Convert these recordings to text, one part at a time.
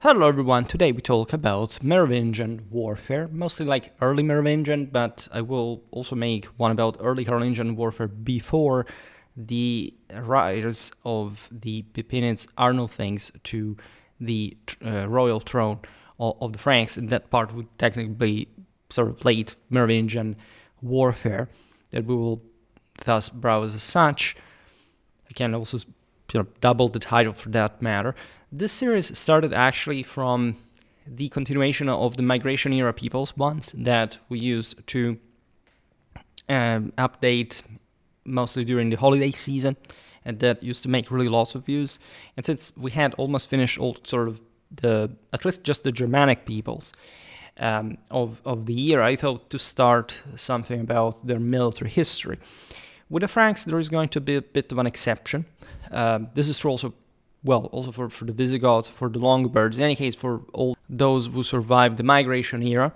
Hello everyone, today we talk about Merovingian warfare, mostly like early Merovingian, but I will also make one about early Carolingian warfare before the rise of the Pipinids Arnulfings to the royal throne of the Franks, and that part would technically be sort of late Merovingian warfare that we will thus browse as such. I can also double the title for that matter. This series started actually from the continuation of the migration era peoples ones that we used to update mostly during the holiday season, and that used to make really lots of views. And since we had almost finished all sort of at least just the Germanic peoples of the year, I thought to start something about their military history. With the Franks, there is going to be a bit of an exception. This is true also for the Visigoths, for the Longobards, in any case for all those who survived the migration era.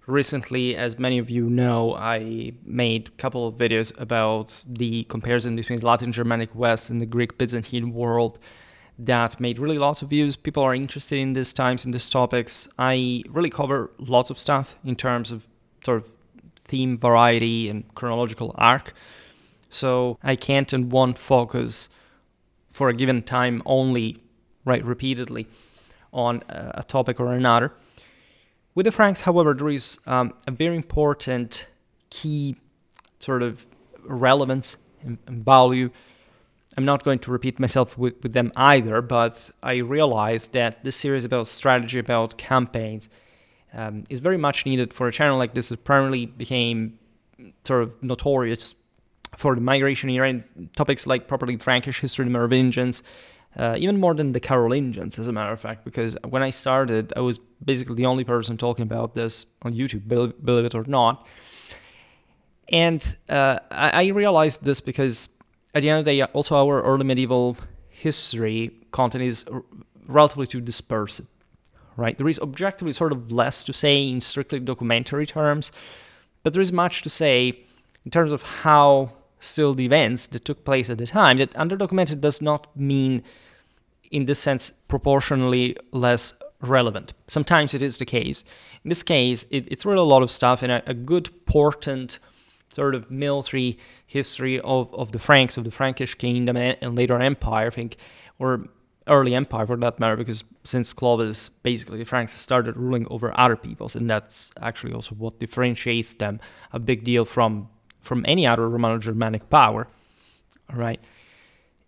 Recently, as many of you know, I made a couple of videos about the comparison between the Latin Germanic West and the Greek Byzantine world that made really lots of views. People are interested in these times, in these topics. I really cover lots of stuff in terms of sort of theme, variety, and chronological arc. So I can't and won't focus for a given time only, repeatedly on a topic or another. With the Franks, however, there is a very important key sort of relevance and value. I'm not going to repeat myself with them either, but I realized that this series about strategy, about campaigns, is very much needed for a channel like this that primarily became sort of notorious for the migration era and topics like properly Frankish history, the Merovingians, even more than the Carolingians, as a matter of fact, because when I started, I was basically the only person talking about this on YouTube, believe it or not. And I realized this because at the end of the day, also our early medieval history content is relatively too dispersive, right? There is objectively sort of less to say in strictly documentary terms, but there is much to say in terms of how still the events that took place at the time. That underdocumented does not mean, in this sense, proportionally less relevant. Sometimes it is the case. In this case, it's really a lot of stuff and a good portent sort of military history of the Franks, of the Frankish kingdom and later empire, I think, or early empire for that matter, because since Clovis, basically the Franks started ruling over other peoples, and that's actually also what differentiates them a big deal from any other Romano-Germanic power, right?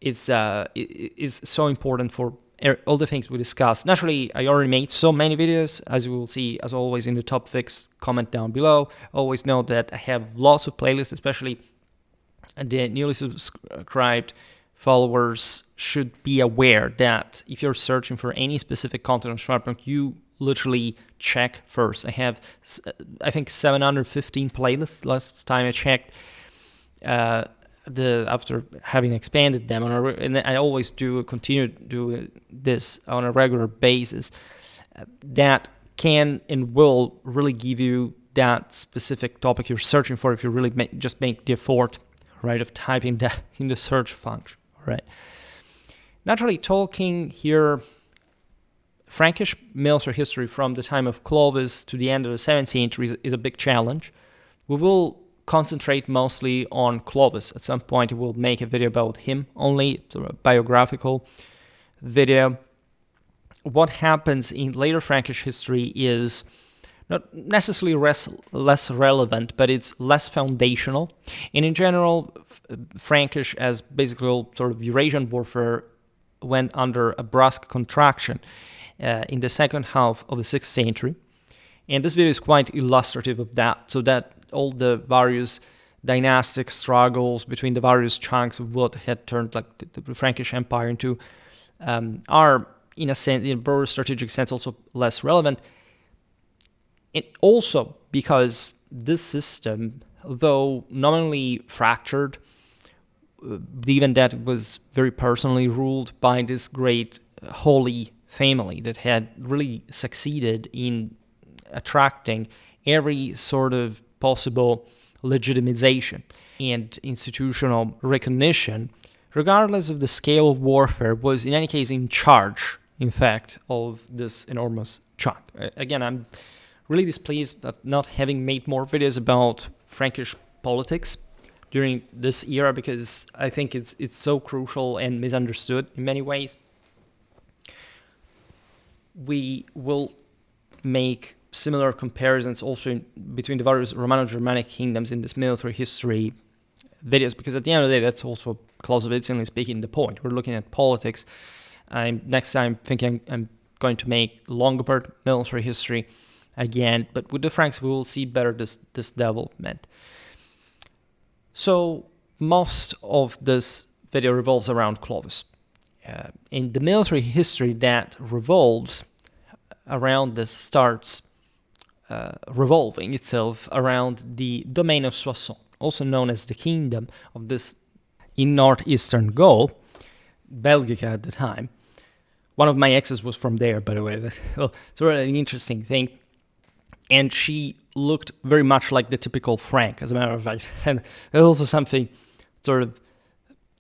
Is so important for all the things we discussed. Naturally, I already made so many videos, as you will see, as always, in the top fix, comment down below. Always note that I have lots of playlists, especially the newly subscribed followers should be aware that if you're searching for any specific content on Schwerpunkt, you literally check first. I have, I think, 715 playlists last time I checked. After having expanded them, and I always continue to do this on a regular basis. That can and will really give you that specific topic you're searching for if you really just make the effort, right, of typing that in the search function, right? Naturally, talking here Frankish military history from the time of Clovis to the end of the 7th century is a big challenge. We will concentrate mostly on Clovis. At some point, we'll make a video about him only, sort of a biographical video. What happens in later Frankish history is not necessarily less relevant, but it's less foundational. And in general, Frankish, as basically all sort of Eurasian warfare, went under a brusque contraction in the second half of the 6th century. And this video is quite illustrative of that, so that all the various dynastic struggles between the various chunks of what had turned like the Frankish Empire into are, in a sense, in a broader strategic sense, also less relevant. And also because this system, though nominally fractured, even that it was very personally ruled by this great holy family that had really succeeded in attracting every sort of possible legitimization and institutional recognition, regardless of the scale of warfare, was in any case in charge in fact, of this enormous chunk. Again, I'm really displeased of not having made more videos about Frankish politics during this era, because I think it's so crucial and misunderstood in many ways. We will make similar comparisons also between the various Romano-Germanic kingdoms in this military history videos, because at the end of the day, that's also Clausewitzianly speaking the point. We're looking at politics. Next time thinking I'm going to make Longobards military history again, but with the Franks we will see better this development. So most of this video revolves around Clovis. In the military history that revolves around this starts revolving itself around the domain of Soissons, also known as the kingdom of this in northeastern Gaul, Belgica at the time. One of my exes was from there, by the way. Well, it's really an interesting thing. And she looked very much like the typical Frank, as a matter of fact. And there's also something sort of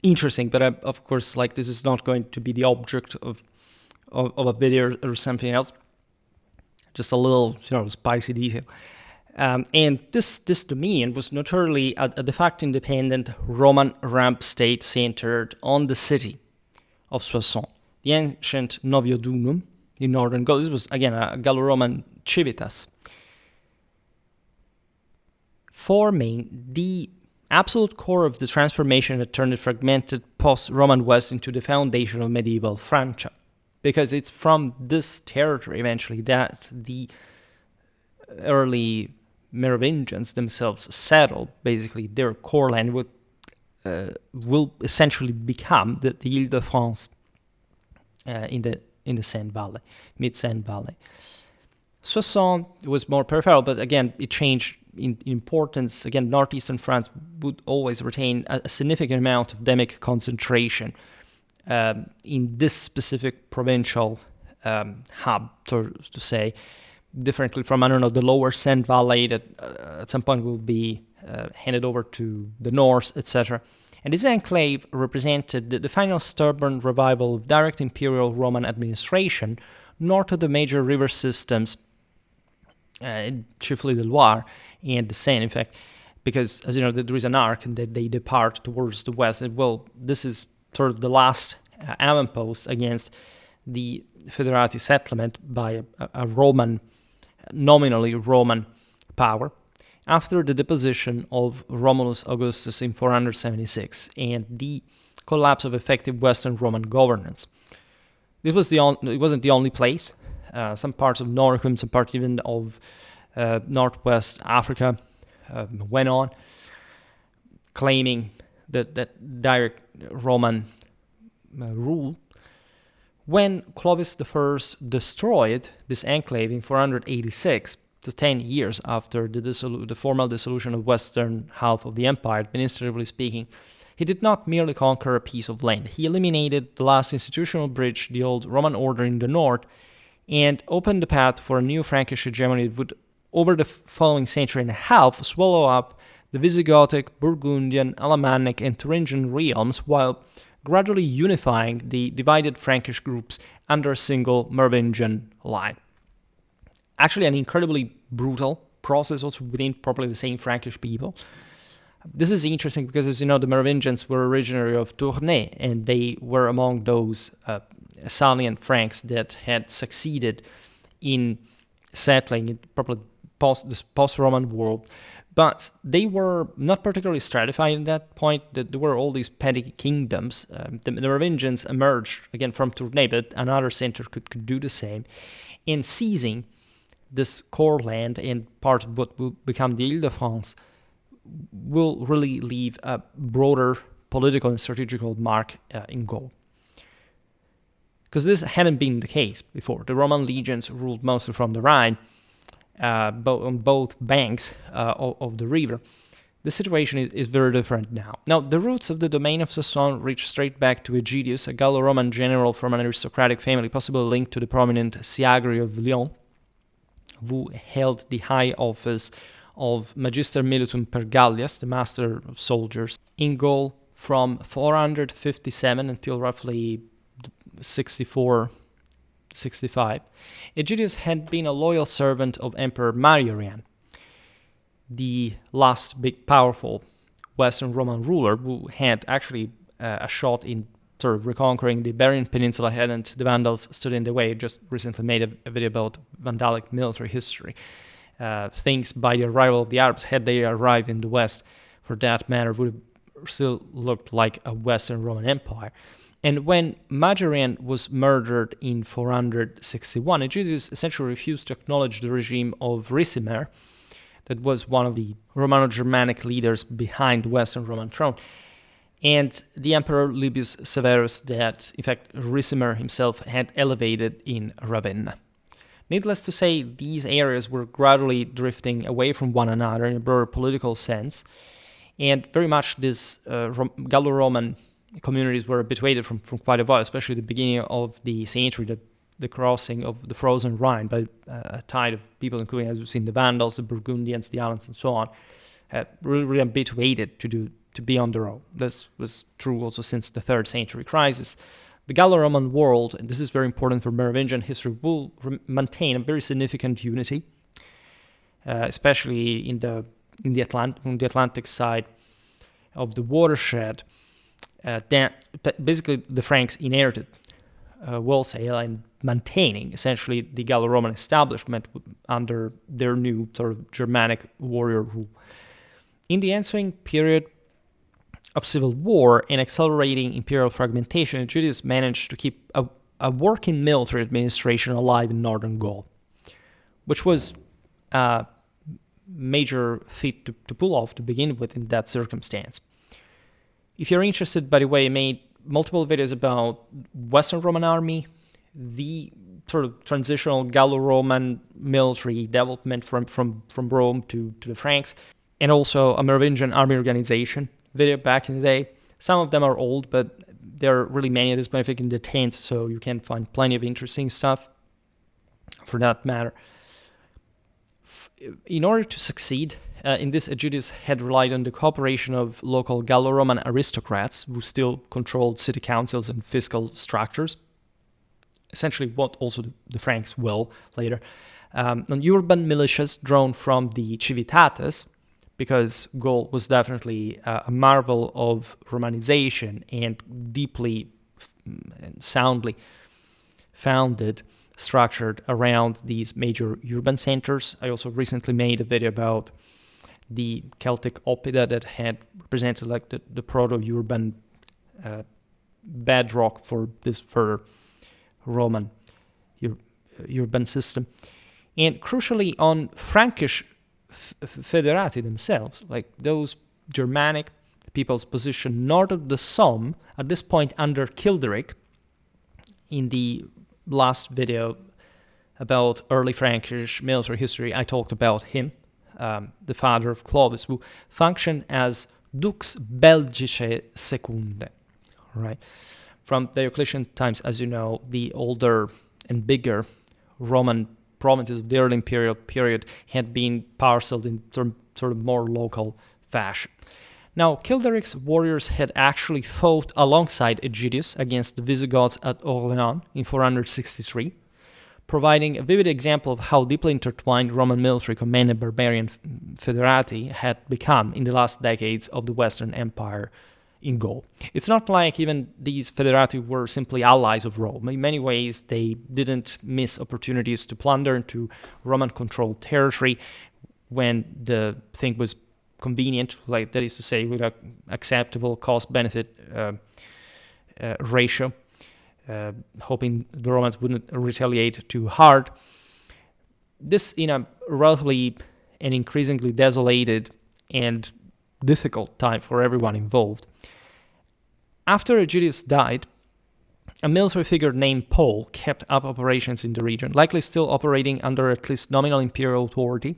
interesting, but of course, like, this is not going to be the object of a video or something else. Just a little, spicy detail. And this dominion was notoriously a de facto independent Roman ramp state centered on the city of Soissons, the ancient Noviodunum in northern Gaul. This was, again, a Gallo-Roman civitas, forming the absolute core of the transformation that turned the fragmented post-Roman West into the foundation of medieval Francia. Because it's from this territory, eventually, that the early Merovingians themselves settled, basically, their core land will essentially become the Ile-de-France in the Seine Valley, mid-Seine Valley. Soissons was more peripheral, but again, it changed in importance. Again, northeastern France would always retain a significant amount of endemic concentration in this specific provincial hub, to say, differently from, the lower Seine Valley that at some point will be handed over to the north, etc. And this enclave represented the final stubborn revival of direct imperial Roman administration north of the major river systems, chiefly the Loire and the Seine, in fact, because, as you know, there is an arc and that they depart towards the west. And, well, this is sort of the last avant-post against the federati settlement by a Roman, nominally Roman power, after the deposition of Romulus Augustus in 476 and the collapse of effective Western Roman governance. It wasn't the only place. Some parts of Noricum, some parts even of northwest Africa went on, claiming that direct Roman rule. When Clovis I destroyed this enclave in 486, just 10 years after the formal dissolution of western half of the empire, administratively speaking, he did not merely conquer a piece of land. He eliminated the last institutional bridge, the old Roman order in the north, and opened the path for a new Frankish hegemony that would, over the following century and a half, swallow up the Visigothic, Burgundian, Alamannic, and Thuringian realms, while gradually unifying the divided Frankish groups under a single Merovingian line. Actually, an incredibly brutal process also within probably the same Frankish people. This is interesting because, as you know, the Merovingians were originally of Tournai, and they were among those Salian Franks that had succeeded in settling in probably this post-Roman world. But they were not particularly stratified at that point. There were all these petty kingdoms. The Merovingians emerged, again, from Tournai, but another center could do the same, in seizing this core land and part of what will become the Ile-de-France will really leave a broader political and strategical mark in Gaul. Because this hadn't been the case before. The Roman legions ruled mostly from the Rhine, on both banks of the river. The situation is very different now. Now, the roots of the domain of Soissons reach straight back to Aegidius, a Gallo-Roman general from an aristocratic family, possibly linked to the prominent Siagri of Lyon, who held the high office of Magister Militum per Gallias, the master of soldiers, in Gaul from 457 until roughly 64 65, Aegidius had been a loyal servant of Emperor Mariorian, the last big powerful Western Roman ruler who had actually a shot in sort of reconquering the Iberian Peninsula, hadn't the Vandals stood in the way. Just recently made a video about Vandalic military history. Things by the arrival of the Arabs, had they arrived in the West, for that matter, would have still looked like a Western Roman Empire. And when Majorian was murdered in 461, Aegidius essentially refused to acknowledge the regime of Ricimer, that was one of the Romano-Germanic leaders behind the Western Roman throne, and the Emperor Libius Severus that, in fact, Ricimer himself had elevated in Ravenna. Needless to say, these areas were gradually drifting away from one another in a broader political sense, and very much these Gallo-Roman communities were habituated from quite a while, especially the beginning of the century, the crossing of the frozen Rhine by a tide of people, including, as we've seen, the Vandals, the Burgundians, the Alans, and so on, had really habituated to be on their own. This was true also since the 3rd century crisis. The Gallo-Roman world, and this is very important for Merovingian history, will maintain a very significant unity, especially on the Atlantic side of the watershed. That basically the Franks inherited wholesale and maintaining essentially the Gallo-Roman establishment under their new sort of Germanic warrior rule. In the ensuing period of civil war and accelerating imperial fragmentation, Aegidius managed to keep a working military administration alive in northern Gaul, which was a major feat to pull off to begin with in that circumstance. If you're interested, by the way, I made multiple videos about Western Roman army, the sort of transitional Gallo-Roman military development from Rome to the Franks, and also a Merovingian army organization video back in the day. Some of them are old, but there are really many at this point, I think, in the 10s, so you can find plenty of interesting stuff for that matter. In order to succeed in this, Aegidius had relied on the cooperation of local Gallo-Roman aristocrats who still controlled city councils and fiscal structures, essentially what also the Franks will later, on urban militias drawn from the civitates, because Gaul was definitely a marvel of Romanization and deeply and soundly founded, structured around these major urban centers. I also recently made a video about the Celtic oppida that had represented like the proto-urban bedrock for this further Roman urban system. And crucially, on Frankish federati themselves, like those Germanic peoples positioned north of the Somme, at this point under Childeric. In the last video about early Frankish military history, I talked about him, the father of Clovis, who functioned as Dux Belgicae Secunde, right? From Diocletian times, as you know, the older and bigger Roman provinces of the early imperial period had been parceled in sort of more local fashion. Now, Childeric's warriors had actually fought alongside Aegidius against the Visigoths at Orléans in 463, providing a vivid example of how deeply intertwined Roman military command and barbarian federati had become in the last decades of the Western Empire in Gaul. It's not like even these federati were simply allies of Rome. In many ways, they didn't miss opportunities to plunder into Roman-controlled territory when the thing was convenient, like that is to say, with an acceptable cost-benefit ratio, hoping the Romans wouldn't retaliate too hard. This in a relatively and increasingly desolated and difficult time for everyone involved. After Aegidius died, a military figure named Paul kept up operations in the region, likely still operating under at least nominal imperial authority,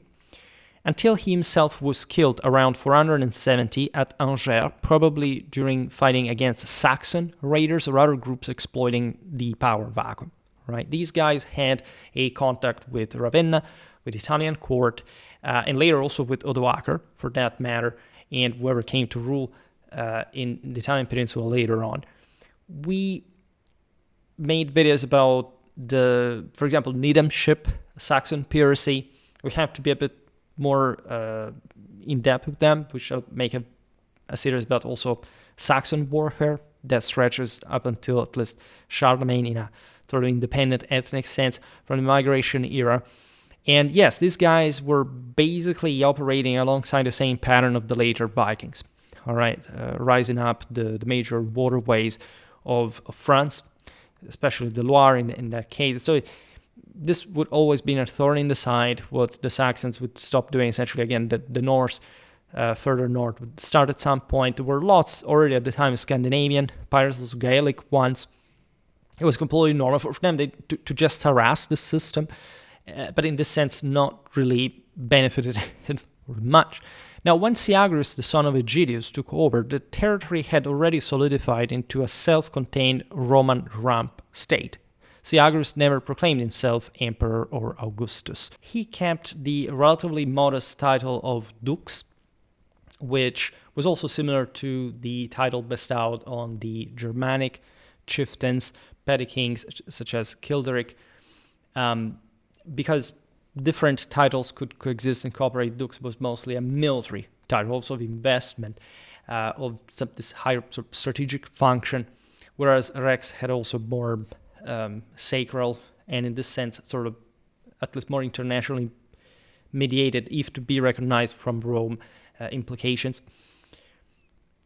until he himself was killed around 470 at Angers, probably during fighting against Saxon raiders or other groups exploiting the power vacuum. Right? These guys had a contact with Ravenna, with the Italian court, and later also with Odoacer, for that matter, and whoever came to rule in the Italian peninsula later on. We made videos about for example, Needhamship, Saxon piracy. We have to be a bit more in depth with them. We shall make a series about also Saxon warfare that stretches up until at least Charlemagne in a sort of independent ethnic sense from the migration era. And yes, these guys were basically operating alongside the same pattern of the later Vikings. All right, rising up the major waterways of France, especially the Loire in that case. So this would always be a thorn in the side. What the Saxons would stop doing, essentially, again, the Norse, further north, would start at some point. There were lots already at the time of Scandinavian pirates, also Gaelic ones. It was completely normal for them to just harass the system, but in this sense, not really benefited much. Now, when Syagrius, the son of Aegidius, took over, the territory had already solidified into a self-contained Roman rump state. Syagrius never proclaimed himself emperor or Augustus. He kept the relatively modest title of dux, which was also similar to the title bestowed on the Germanic chieftains, petty kings such as Childeric, because different titles could coexist and cooperate. Dux was mostly a military title, also of investment, of this higher sort of strategic function, whereas Rex had also more sacral and, in this sense, sort of at least more internationally mediated, if to be recognized from Rome, implications.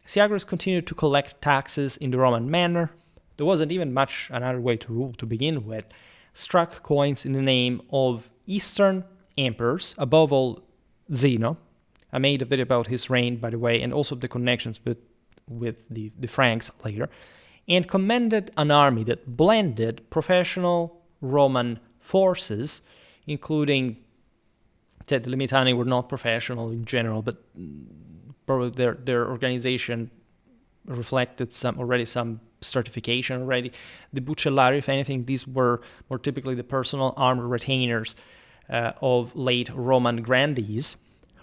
Syagrius continued to collect taxes in the Roman manner. There wasn't even much another way to rule to begin with. Struck coins in the name of Eastern emperors, above all Zeno. I made a video about his reign, by the way, and also the connections with the Franks later, and commanded an army that blended professional Roman forces, including the Limitani were not professional in general, but probably their organization reflected some stratification already. The Bucellari, if anything, these were more typically the personal armed retainers of late Roman grandees,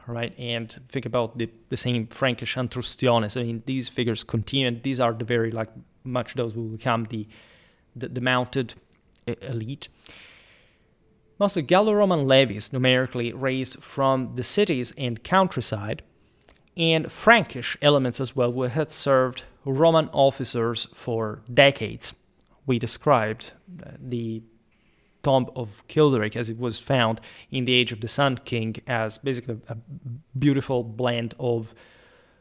right? And think about the same Frankish Antrustiones. I mean, these figures continue, and these are the very, like, much those will become the mounted elite. Mostly Gallo-Roman levies, numerically raised from the cities and countryside, and Frankish elements as well, who had served Roman officers for decades. We described the tomb of Childeric, as it was found in the Age of the Sun King, as basically a beautiful blend of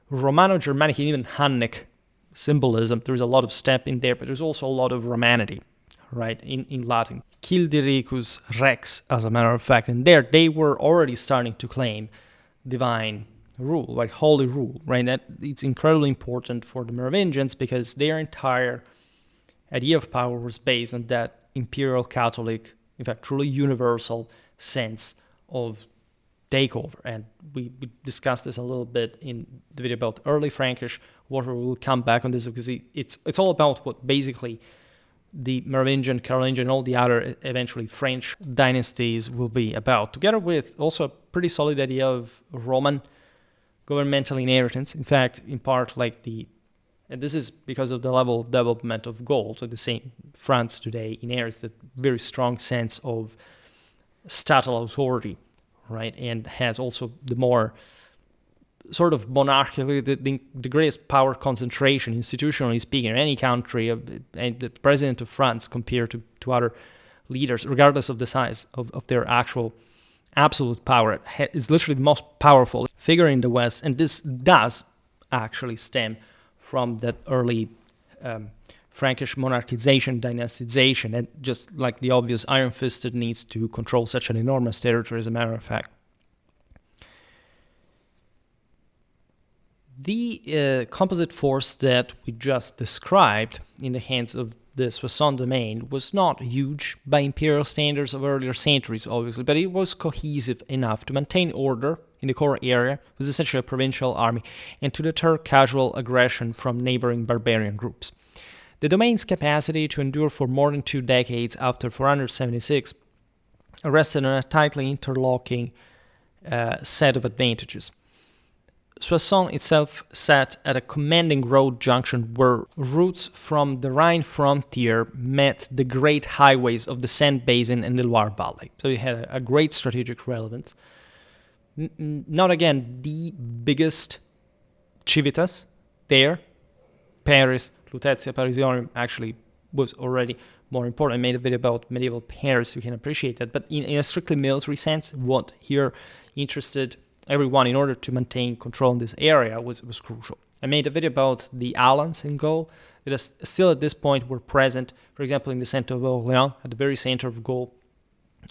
Romano-Germanic and even Hunnic symbolism. There's a lot of steppe in there, but there's also a lot of Romanity, right, in Latin. Childericus Rex, as a matter of fact, and there they were already starting to claim divine rule, like holy rule, right? That it's incredibly important for the Merovingians because their entire idea of power was based on that imperial Catholic, in fact, truly universal sense of takeover. And we discussed this a little bit in the video about early Frankish warfare. We'll come back on this because it's all about what basically the Merovingian, Carolingian, and all the other eventually French dynasties will be about, together with also a pretty solid idea of Roman governmental inheritance. In fact, in part, and this is because of the level of development of gold. So the same France today inherits that very strong sense of statal authority, right? And has also the more sort of monarchical, the greatest power concentration, institutionally speaking, in any country, and the president of France compared to other leaders, regardless of the size of their actual absolute power, is literally the most powerful figure in the West. And this does actually stem from that early Frankish monarchization, dynasticization, and just like the obvious iron-fisted needs to control such an enormous territory, as a matter of fact. The composite force that we just described in the hands of the Soissons domain was not huge by imperial standards of earlier centuries, obviously, but it was cohesive enough to maintain order in the core area. It was essentially a provincial army, and to deter casual aggression from neighboring barbarian groups. The domain's capacity to endure for more than 2 decades after 476 rested on a tightly interlocking set of advantages. Soissons itself sat at a commanding road junction where routes from the Rhine frontier met the great highways of the Seine Basin and the Loire Valley. So it had a great strategic relevance. Not again the biggest civitas there. Paris, Lutetia Parisiorum actually was already more important. I made a video about medieval Paris, you can appreciate that. But in a strictly military sense, what here interested everyone in order to maintain control in this area was crucial. I made a video about the Alans in Gaul that still at this point were present, for example, in the center of Orleans, at the very center of Gaul,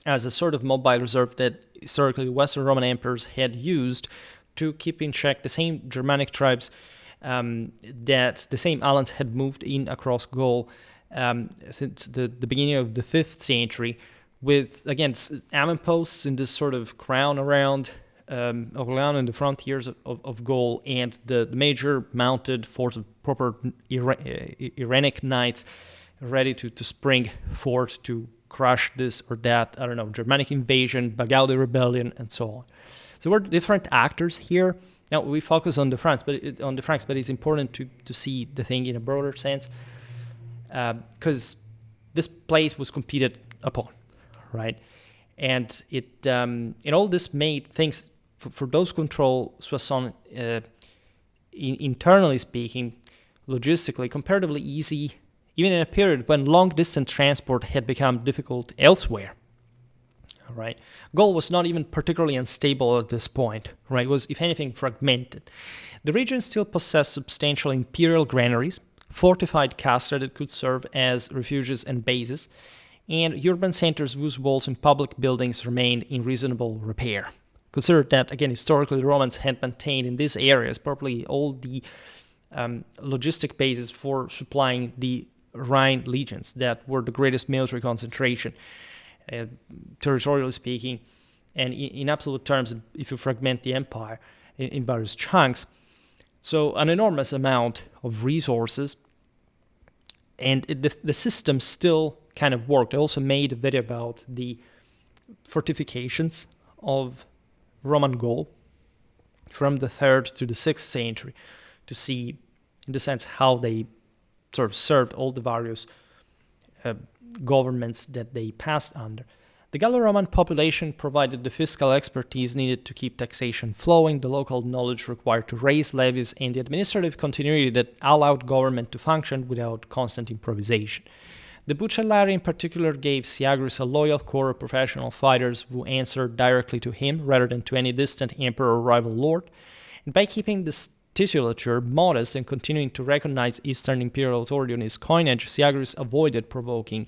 as a sort of mobile reserve that historically the Western Roman emperors had used to keep in check the same Germanic tribes that the same Alans had moved in across Gaul since the beginning of the 5th century, with, again, avant-posts in this sort of crown around Orleans and the frontiers of Gaul, and the major mounted force of proper Irenic knights ready to spring forth to crush this or that, I don't know, Germanic invasion, Bagaude rebellion, and so on. So we're different actors here. Now we focus on the Franks, but it's important to see the thing in a broader sense, because this place was competed upon, right? And all this made things for those who control Soissons, internally speaking, logistically, comparatively easy, even in a period when long-distance transport had become difficult elsewhere. Right, Gaul was not even particularly unstable at this point. Right, it was, if anything, fragmented. The region still possessed substantial imperial granaries, fortified castra that could serve as refuges and bases, and urban centers whose walls and public buildings remained in reasonable repair. Consider that, again, historically the Romans had maintained in these areas probably all the logistic bases for supplying the Rhine legions that were the greatest military concentration, territorially speaking, and in absolute terms, if you fragment the empire in various chunks. So an enormous amount of resources, and the system still kind of worked. I also made a video about the fortifications of Roman Gaul from the 3rd to the 6th century to see, in the sense, how they sort of served all the various governments that they passed under. The Gallo-Roman population provided the fiscal expertise needed to keep taxation flowing, the local knowledge required to raise levies, and the administrative continuity that allowed government to function without constant improvisation. The Bucellari in particular gave Syagrius a loyal core of professional fighters who answered directly to him rather than to any distant emperor or rival lord, and by keeping this titulature modest and continuing to recognize Eastern imperial authority on his coinage, Syagrius avoided provoking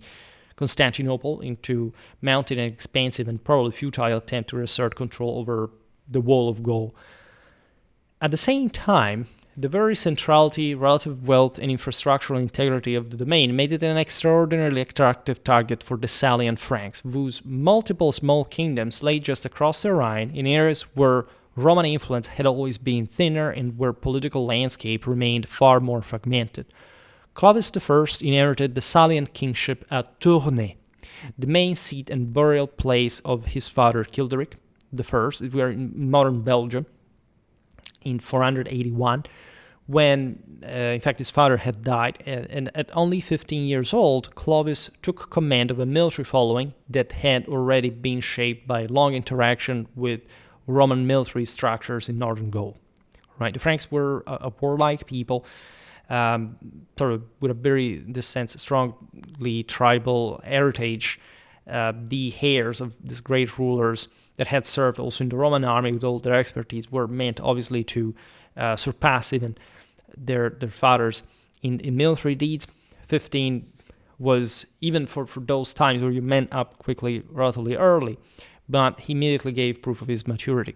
Constantinople into mounting an expensive and probably futile attempt to assert control over the wall of Gaul. At the same time, the very centrality, relative wealth, and infrastructural integrity of the domain made it an extraordinarily attractive target for the Salian Franks, whose multiple small kingdoms lay just across the Rhine in areas where Roman influence had always been thinner and where political landscape remained far more fragmented. Clovis I inherited the Salian kingship at Tournai, the main seat and burial place of his father Childeric I. We are in modern Belgium in 481, when, in fact, his father had died. And at only 15 years old, Clovis took command of a military following that had already been shaped by long interaction with Roman military structures in northern Gaul. Right, the Franks were a warlike people, sort of with a very, in this sense, strongly tribal heritage. The heirs of these great rulers that had served also in the Roman army with all their expertise were meant, obviously, to surpass even their fathers in military deeds. 15 was, even for those times where you man up quickly relatively early, but he immediately gave proof of his maturity.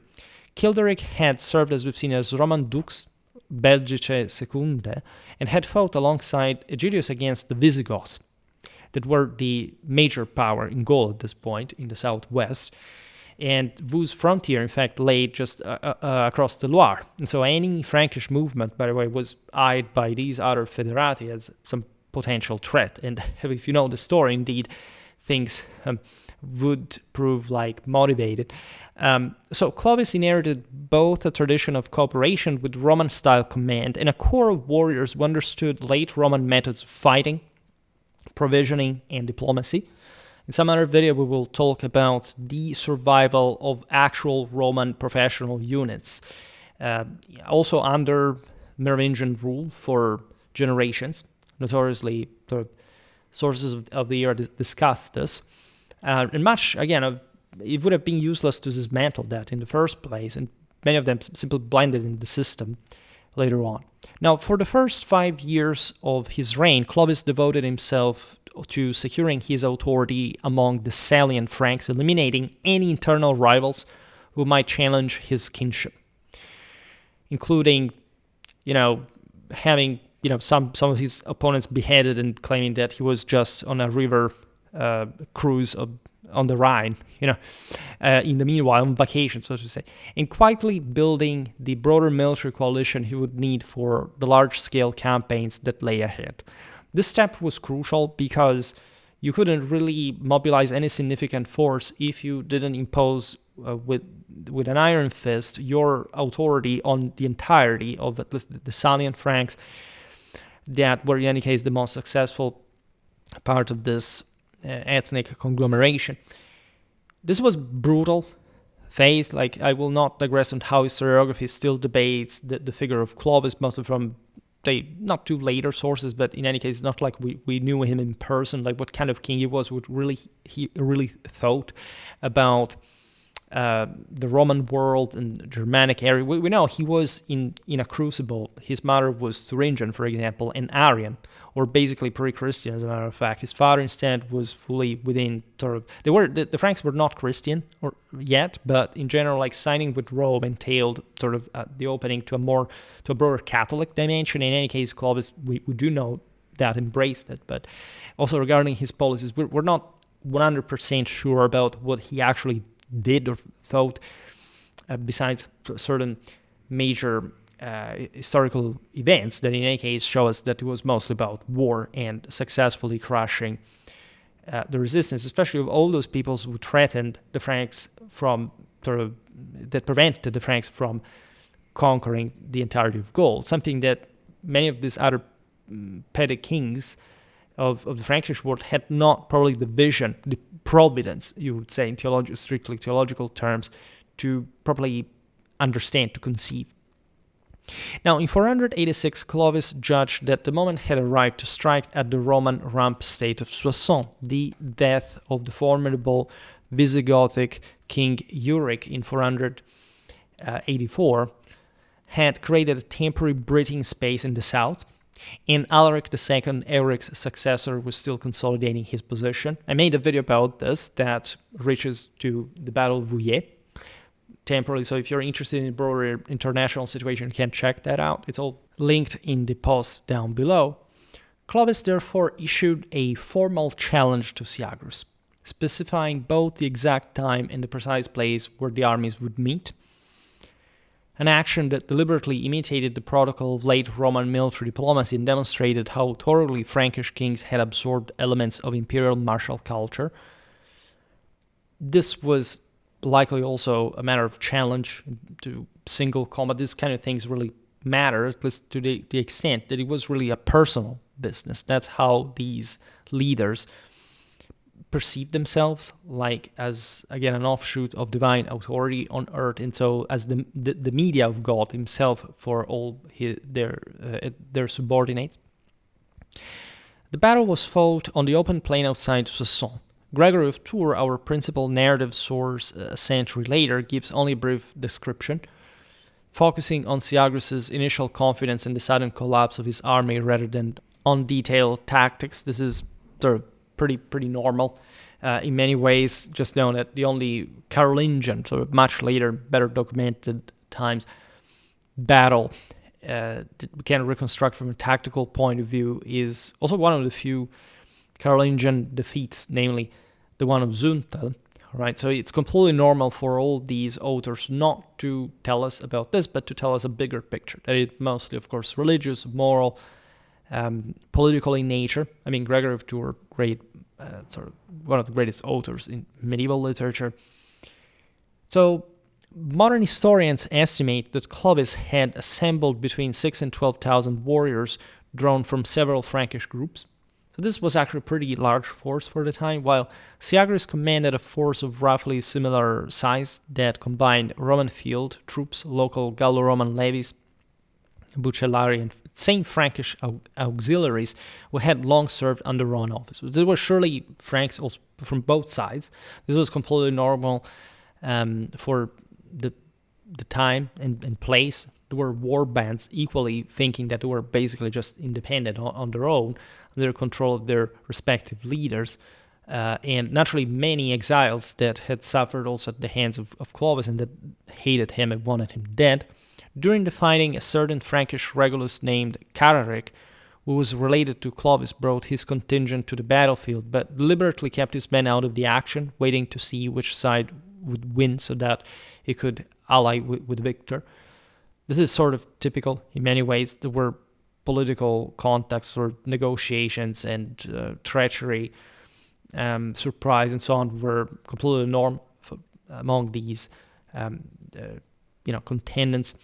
Childeric had served, as we've seen, as Roman dux Belgicae Secundae, and had fought alongside Aegidius against the Visigoths, that were the major power in Gaul at this point, in the southwest, and whose frontier, in fact, lay just across the Loire. And so any Frankish movement, by the way, was eyed by these other federati as some potential threat. And if you know the story, indeed, things would prove like motivated. So Clovis inherited both a tradition of cooperation with Roman-style command and a core of warriors who understood late Roman methods of fighting, provisioning, and diplomacy. In some other video, we will talk about the survival of actual Roman professional units, also under Merovingian rule for generations. Notoriously, the sources of the era discuss this. And much, again, it would have been useless to dismantle that in the first place, and many of them simply blended in the system later on. Now, for the first 5 years of his reign, Clovis devoted himself to securing his authority among the Salian Franks, eliminating any internal rivals who might challenge his kingship, including, having some of his opponents beheaded and claiming that he was just on a river cruise on the Rhine, in the meanwhile, on vacation, so to say, and quietly building the broader military coalition he would need for the large-scale campaigns that lay ahead. This step was crucial because you couldn't really mobilize any significant force if you didn't impose with an iron fist your authority on the entirety of at least the Salian Franks that were in any case the most successful part of this ethnic conglomeration. This was brutal phase. Like, I will not digress on how historiography still debates the figure of Clovis, mostly from not too later sources, but in any case, not like we knew him in person, like what kind of king he was, what he really thought about the Roman world and the Germanic area. We know he was in a crucible. His mother was Thuringian, for example, and Arian, or basically pre-Christian, as a matter of fact. His father instead was fully within sort of, the Franks were not Christian yet, but in general, like, signing with Rome entailed sort of the opening to a broader Catholic dimension. In any case, Clovis, we do know that embraced it, but also regarding his policies, we're not 100% sure about what he actually did or thought, besides certain major historical events that in any case show us that it was mostly about war and successfully crushing the resistance, especially of all those peoples who threatened the Franks that prevented the Franks from conquering the entirety of Gaul, something that many of these other petty kings of the Frankish world had not probably the vision, the providence, you would say in strictly theological terms, to properly understand, to conceive. Now, in 486, Clovis judged that the moment had arrived to strike at the Roman rump state of Soissons. The death of the formidable Visigothic king Euric in 484 had created a temporary breathing space in the south, and Alaric II, Euric's successor, was still consolidating his position. I made a video about this that reaches to the Battle of Vouillé temporarily, so if you're interested in the broader international situation, you can check that out. It's all linked in the post down below. Clovis therefore issued a formal challenge to Syagrius, specifying both the exact time and the precise place where the armies would meet, an action that deliberately imitated the protocol of late Roman military diplomacy and demonstrated how thoroughly Frankish kings had absorbed elements of imperial martial culture. This was likely also a matter of challenge to single combat. These kind of things really matter, at least to the extent that it was really a personal business. That's how these leaders perceive themselves, like as, again, an offshoot of divine authority on earth, and so as the media of God himself for all their subordinates. The battle was fought on the open plain outside Soissons. Gregory of Tours, our principal narrative source a century later, gives only a brief description, focusing on Syagrius' initial confidence and the sudden collapse of his army rather than on detailed tactics. This is sort of pretty normal in many ways. Just know that the only Carolingian, sort of much later, better documented times, battle that we can reconstruct from a tactical point of view is also one of the few Carolingian defeats, namely the one of Zuntel. Right, so it's completely normal for all these authors not to tell us about this, but to tell us a bigger picture. That is mostly, of course, religious, moral, political in nature. I mean, Gregory of Tours, great sort of one of the greatest authors in medieval literature. So modern historians estimate that Clovis had assembled between 6 and 12,000 warriors drawn from several Frankish groups. So this was actually a pretty large force for the time, while Syagrius commanded a force of roughly similar size that combined Roman field troops, local Gallo-Roman levies, Bucellari, and same Frankish auxiliaries who had long served under Roman officers. There were surely Franks also from both sides. This was completely normal for the time and place. There were war bands equally thinking that they were basically just independent on their own, under control of their respective leaders. And naturally, many exiles that had suffered also at the hands of Clovis and that hated him and wanted him dead. During the fighting, a certain Frankish Regulus named Cararic, who was related to Clovis, brought his contingent to the battlefield, but deliberately kept his men out of the action, waiting to see which side would win so that he could ally with Victor. This is sort of typical in many ways. There were political contacts or negotiations and treachery, surprise, and so on were completely normal among these contendants.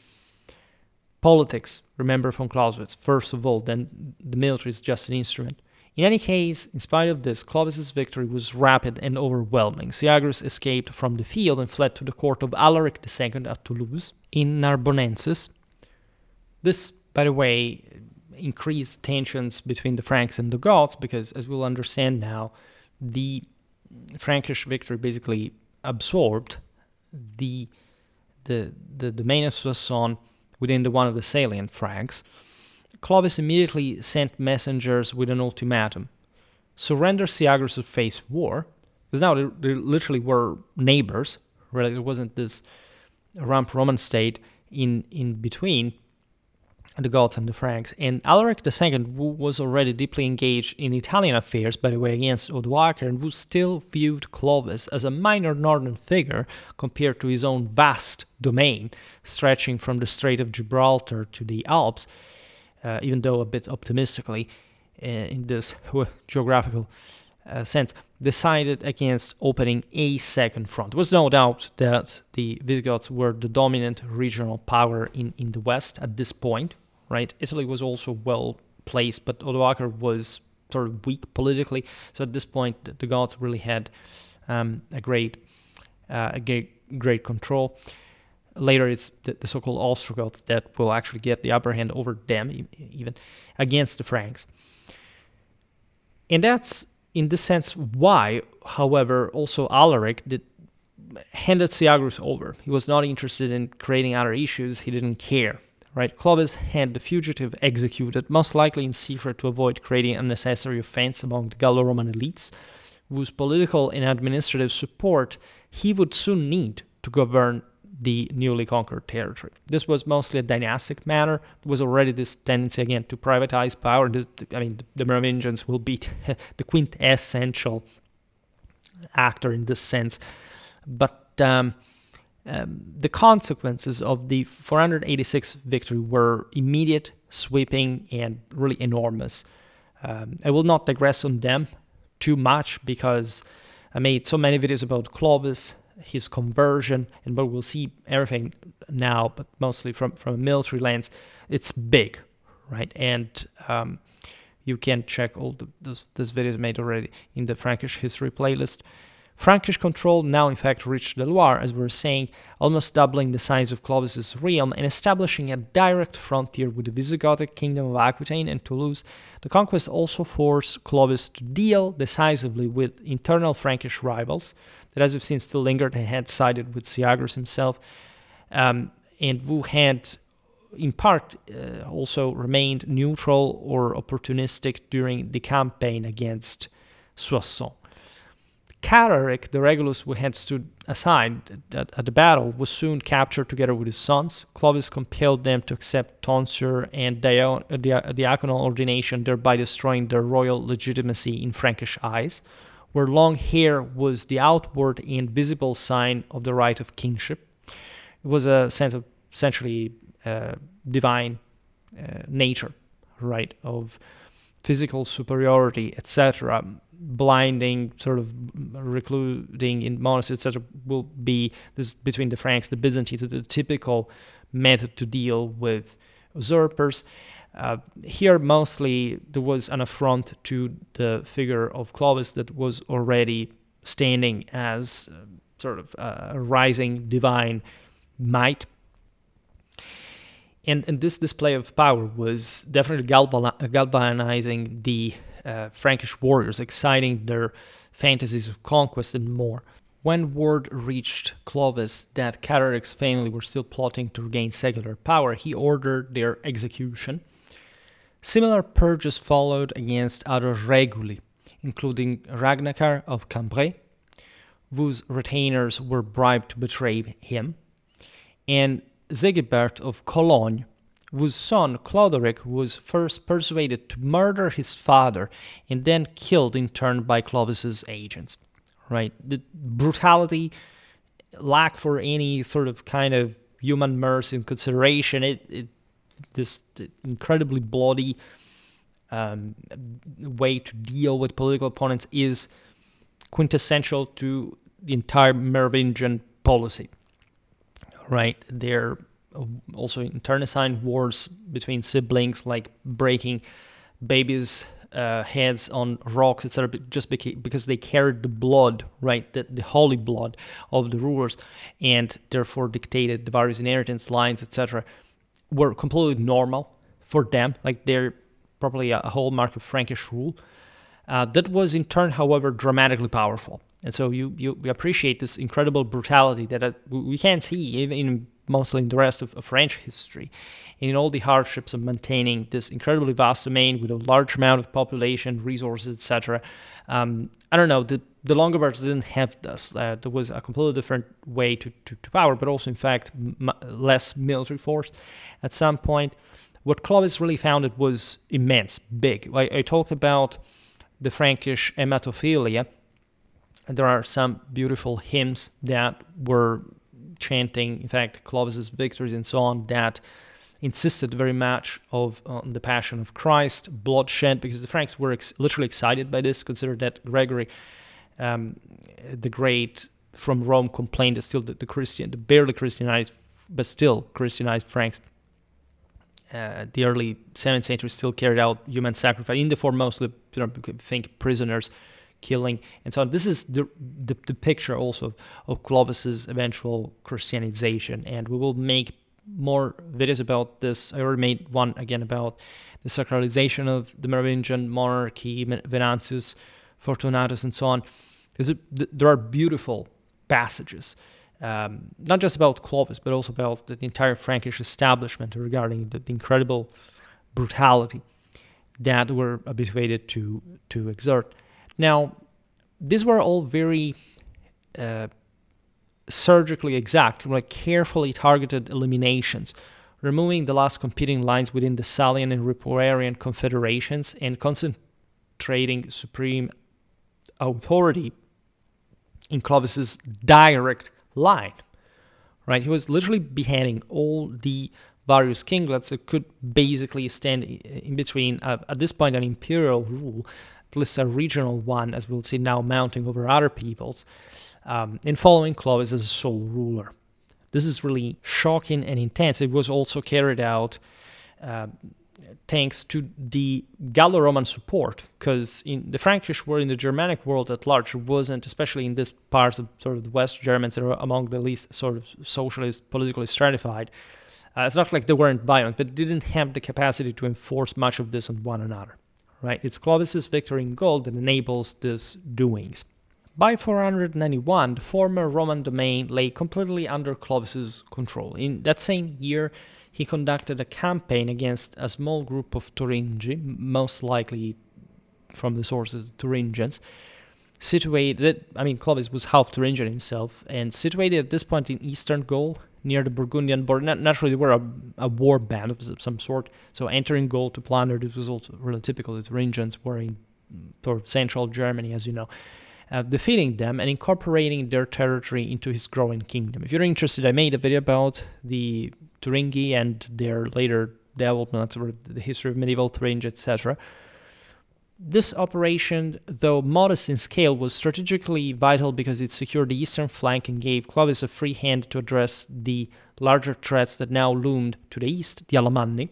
Politics, remember from Clausewitz, first of all, then the military is just an instrument. In any case, in spite of this, Clovis's victory was rapid and overwhelming. Syagrius escaped from the field and fled to the court of Alaric II at Toulouse in Narbonensis. This, by the way, increased tensions between the Franks and the Goths because, as we'll understand now, the Frankish victory basically absorbed the domain of Soissons within the one of the Salian Franks. Clovis immediately sent messengers with an ultimatum: surrender Syagrius or face war. Because now they literally were neighbors, right? There wasn't this rump Roman state in between the Goths and the Franks. And Alaric II, who was already deeply engaged in Italian affairs, by the way, against Odoacer, and who still viewed Clovis as a minor northern figure compared to his own vast domain, stretching from the Strait of Gibraltar to the Alps, even though a bit optimistically in this geographical sense, decided against opening a second front. There was no doubt that the Visigoths were the dominant regional power in the West at this point, right? Italy was also well placed, but Odoacer was sort of weak politically. So at this point, the Goths really had a great control. Later, it's the so-called Ostrogoths that will actually get the upper hand over them, even against the Franks. And that's, in this sense, why, however, also Alaric handed Syagrius over. He was not interested in creating other issues. He didn't care, right? Clovis had the fugitive executed, most likely in secret to avoid creating unnecessary offense among the Gallo-Roman elites, whose political and administrative support he would soon need to govern the newly conquered territory. This was mostly a dynastic matter. There was already this tendency, again, to privatize power. The Merovingians will be the quintessential actor in this sense. But the consequences of the 486 victory were immediate, sweeping, and really enormous. I will not digress on them too much because I made so many videos about Clovis, his conversion, and but we'll see everything now, but mostly from a military lens. It's big, right? And you can check all this videos made already in the Frankish history playlist. Frankish control now in fact reached the Loire, as we were saying, almost doubling the size of Clovis's realm and establishing a direct frontier with the Visigothic kingdom of Aquitaine and Toulouse. The conquest also forced Clovis to deal decisively with internal Frankish rivals that, as we've seen, still lingered and had sided with Syagrius himself, and who had in part also remained neutral or opportunistic during the campaign against Soissons. Cararic, the Regulus who had stood aside at the battle, was soon captured together with his sons. Clovis compelled them to accept tonsure and diaconal ordination, thereby destroying their royal legitimacy in Frankish eyes, where long hair was the outward and visible sign of the right of kingship. It was a sense of essentially divine nature, right, of physical superiority, etc., blinding, sort of recluding in monasteries, etc., will be this between the Franks, the Byzantines, the typical method to deal with usurpers. Here, mostly, there was an affront to the figure of Clovis that was already standing as sort of a rising divine might. And this display of power was definitely galvanizing the Frankish warriors, exciting their fantasies of conquest and more. When word reached Clovis that Cararic's family were still plotting to regain secular power, he ordered their execution. Similar purges followed against other reguli, including Ragnacar of Cambrai, whose retainers were bribed to betray him, and Sigebert of Cologne, whose son Cloderic was first persuaded to murder his father and then killed in turn by Clovis's agents. Right, the brutality, lack for any sort of kind of human mercy and consideration, this incredibly bloody way to deal with political opponents is quintessential to the entire Merovingian policy. Right, there also internecine wars between siblings, like breaking babies' heads on rocks, etc., just because they carried the blood, right, the holy blood of the rulers, and therefore dictated the various inheritance lines, etc., were completely normal for them. Like, they're probably a hallmark of Frankish rule. That was in turn, however, dramatically powerful. And so you appreciate this incredible brutality that we can't see in mostly in the rest of French history, and in all the hardships of maintaining this incredibly vast domain with a large amount of population, resources, etc. I don't know, the Longobards didn't have this. There was a completely different way to power, but also, in fact, less military force at some point. What Clovis really founded was immense, big. I talked about the Frankish hematophilia. There are some beautiful hymns that were chanting, in fact, Clovis's victories and so on, that insisted very much on the passion of Christ, bloodshed, because the Franks were literally excited by this. Consider that Gregory the Great from Rome complained that still the barely Christianized, but still Christianized Franks, the early 7th century, still carried out human sacrifice in the form mostly, think, prisoners, killing, and so on. This is the picture also of Clovis's eventual Christianization, and we will make more videos about this. I already made one again about the sacralization of the Merovingian monarchy, Venantius, Fortunatus, and so on. There are beautiful passages, not just about Clovis, but also about the entire Frankish establishment regarding the incredible brutality that we're habituated to exert. Now, these were all very surgically exact, like carefully targeted eliminations, removing the last competing lines within the Salian and Ripuarian confederations and concentrating supreme authority in Clovis's direct line. Right, he was literally beheading all the various kinglets that could basically stand in between, at this point, an imperial rule, at least a regional one, as we'll see now, mounting over other peoples, and following Clovis as a sole ruler. This is really shocking and intense. It was also carried out thanks to the Gallo-Roman support, because in the Frankish world, in the Germanic world at large, wasn't, especially in this part of sort of the West Germans that are among the least sort of socialist, politically stratified. It's not like they weren't violent, but didn't have the capacity to enforce much of this on one another. Right? It's Clovis's victory in Gaul that enables these doings. By 491, the former Roman domain lay completely under Clovis's control. In that same year, he conducted a campaign against a small group of Thuringi, most likely from the sources Thuringians, Clovis was half Thuringian himself, and situated at this point in eastern Gaul, near the Burgundian border. Naturally, they were a war band of some sort, so entering Gaul to plunder, this was also really typical. The Thuringians were in sort of central Germany, as you know, defeating them and incorporating their territory into his growing kingdom. If you're interested, I made a video about the Thuringi and their later development, the history of medieval Thuringia, etc. This operation, though modest in scale, was strategically vital because it secured the eastern flank and gave Clovis a free hand to address the larger threats that now loomed to the east, the Alamanni.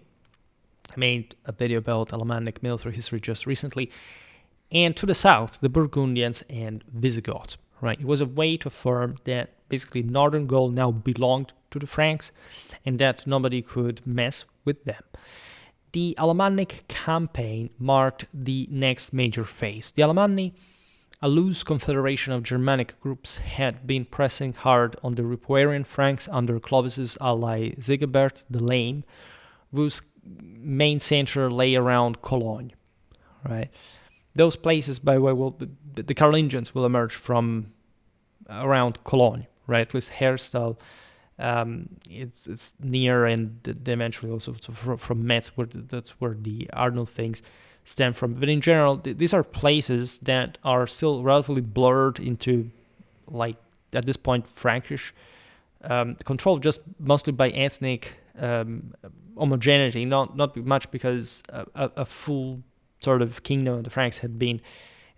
I made a video about Alamannic military history just recently. And to the south, the Burgundians and Visigoths. Right? It was a way to affirm that basically northern Gaul now belonged to the Franks and that nobody could mess with them. The Alamannic campaign marked the next major phase. The Alamanni, a loose confederation of Germanic groups, had been pressing hard on the Ripuarian Franks under Clovis's ally Sigebert the Lame, whose main center lay around Cologne. Right, those places, by the way, the Carolingians will emerge from around Cologne. Right, at least Herstal. It's near, and eventually also from Metz, that's where the Arnold things stem from. But in general, these are places that are still relatively blurred into, like, at this point, Frankish, controlled just mostly by ethnic homogeneity, not much because a full sort of kingdom of the Franks had been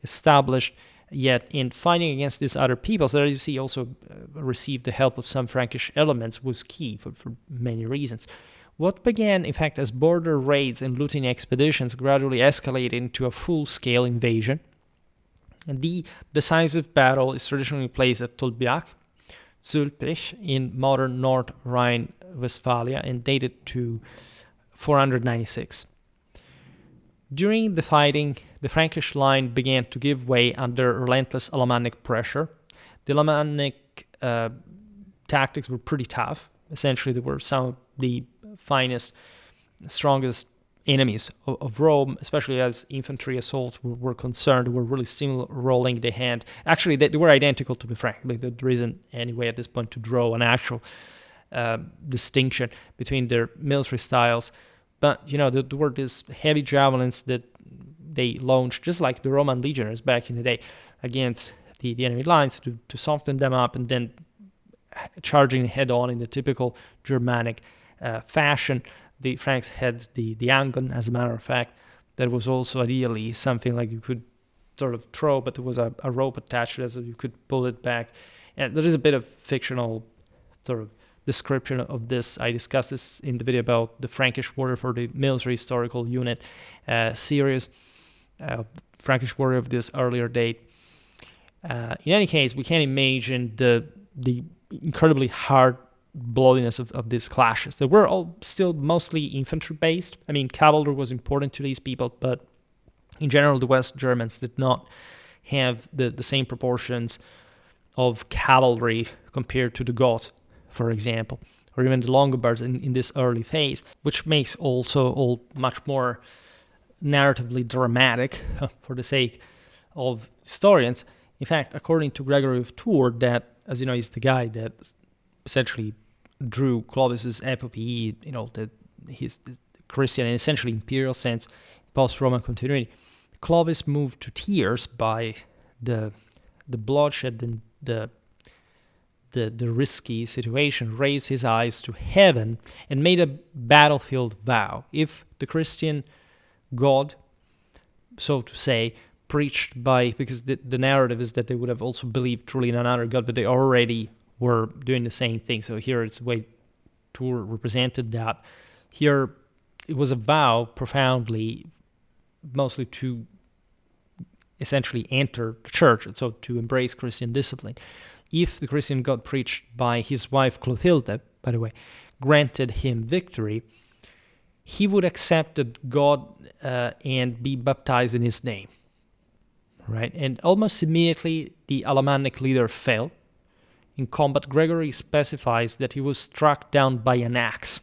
established. Yet in fighting against these other peoples, that you see also received the help of some Frankish elements, was key for many reasons. What began, in fact, as border raids and looting expeditions gradually escalated into a full-scale invasion. And the decisive battle is traditionally placed at Tolbiac, Zülpich, in modern North Rhine-Westphalia, and dated to 496. During the fighting, the Frankish line began to give way under relentless Alamannic pressure. The Alamannic tactics were pretty tough. Essentially, they were some of the finest, strongest enemies of Rome, especially as infantry assaults were concerned. They were really steamrolling the hand. Actually, they were identical, to be frank. There isn't any way at this point to draw an actual distinction between their military styles. But, there were these heavy javelins that they launched, just like the Roman legionaries back in the day, against the enemy lines to soften them up, and then charging head-on in the typical Germanic fashion. The Franks had the angon, as a matter of fact, that was also ideally something like you could sort of throw, but there was a rope attached to it so you could pull it back. And there is a bit of fictional sort of description of this. I discussed this in the video about the Frankish warrior for the military historical unit series, Frankish warrior of this earlier date. In any case, we can imagine the incredibly hard bloodiness of these clashes. They were all still mostly infantry based. I mean, cavalry was important to these people, but in general, the West Germans did not have the same proportions of cavalry compared to the Goths, for example, or even the Longobards in this early phase, which makes also all much more narratively dramatic for the sake of historians. In fact, according to Gregory of Tours, that, as you know, is the guy that essentially drew Clovis's epopee, his Christian and essentially imperial sense, post-Roman continuity. Clovis, moved to tears by the bloodshed and the risky situation, raised his eyes to heaven and made a battlefield vow. If the Christian God, so to say, preached by, because the narrative is that they would have also believed truly in another God, but they already were doing the same thing. So here it's the way Tours represented that. Here it was a vow profoundly, mostly to essentially enter the church, so to embrace Christian discipline. If the Christian God preached by his wife Clotilde, by the way, granted him victory, he would accept that God and be baptized in his name. Right? And almost immediately, the Alamannic leader fell. In combat, Gregory specifies that he was struck down by an axe,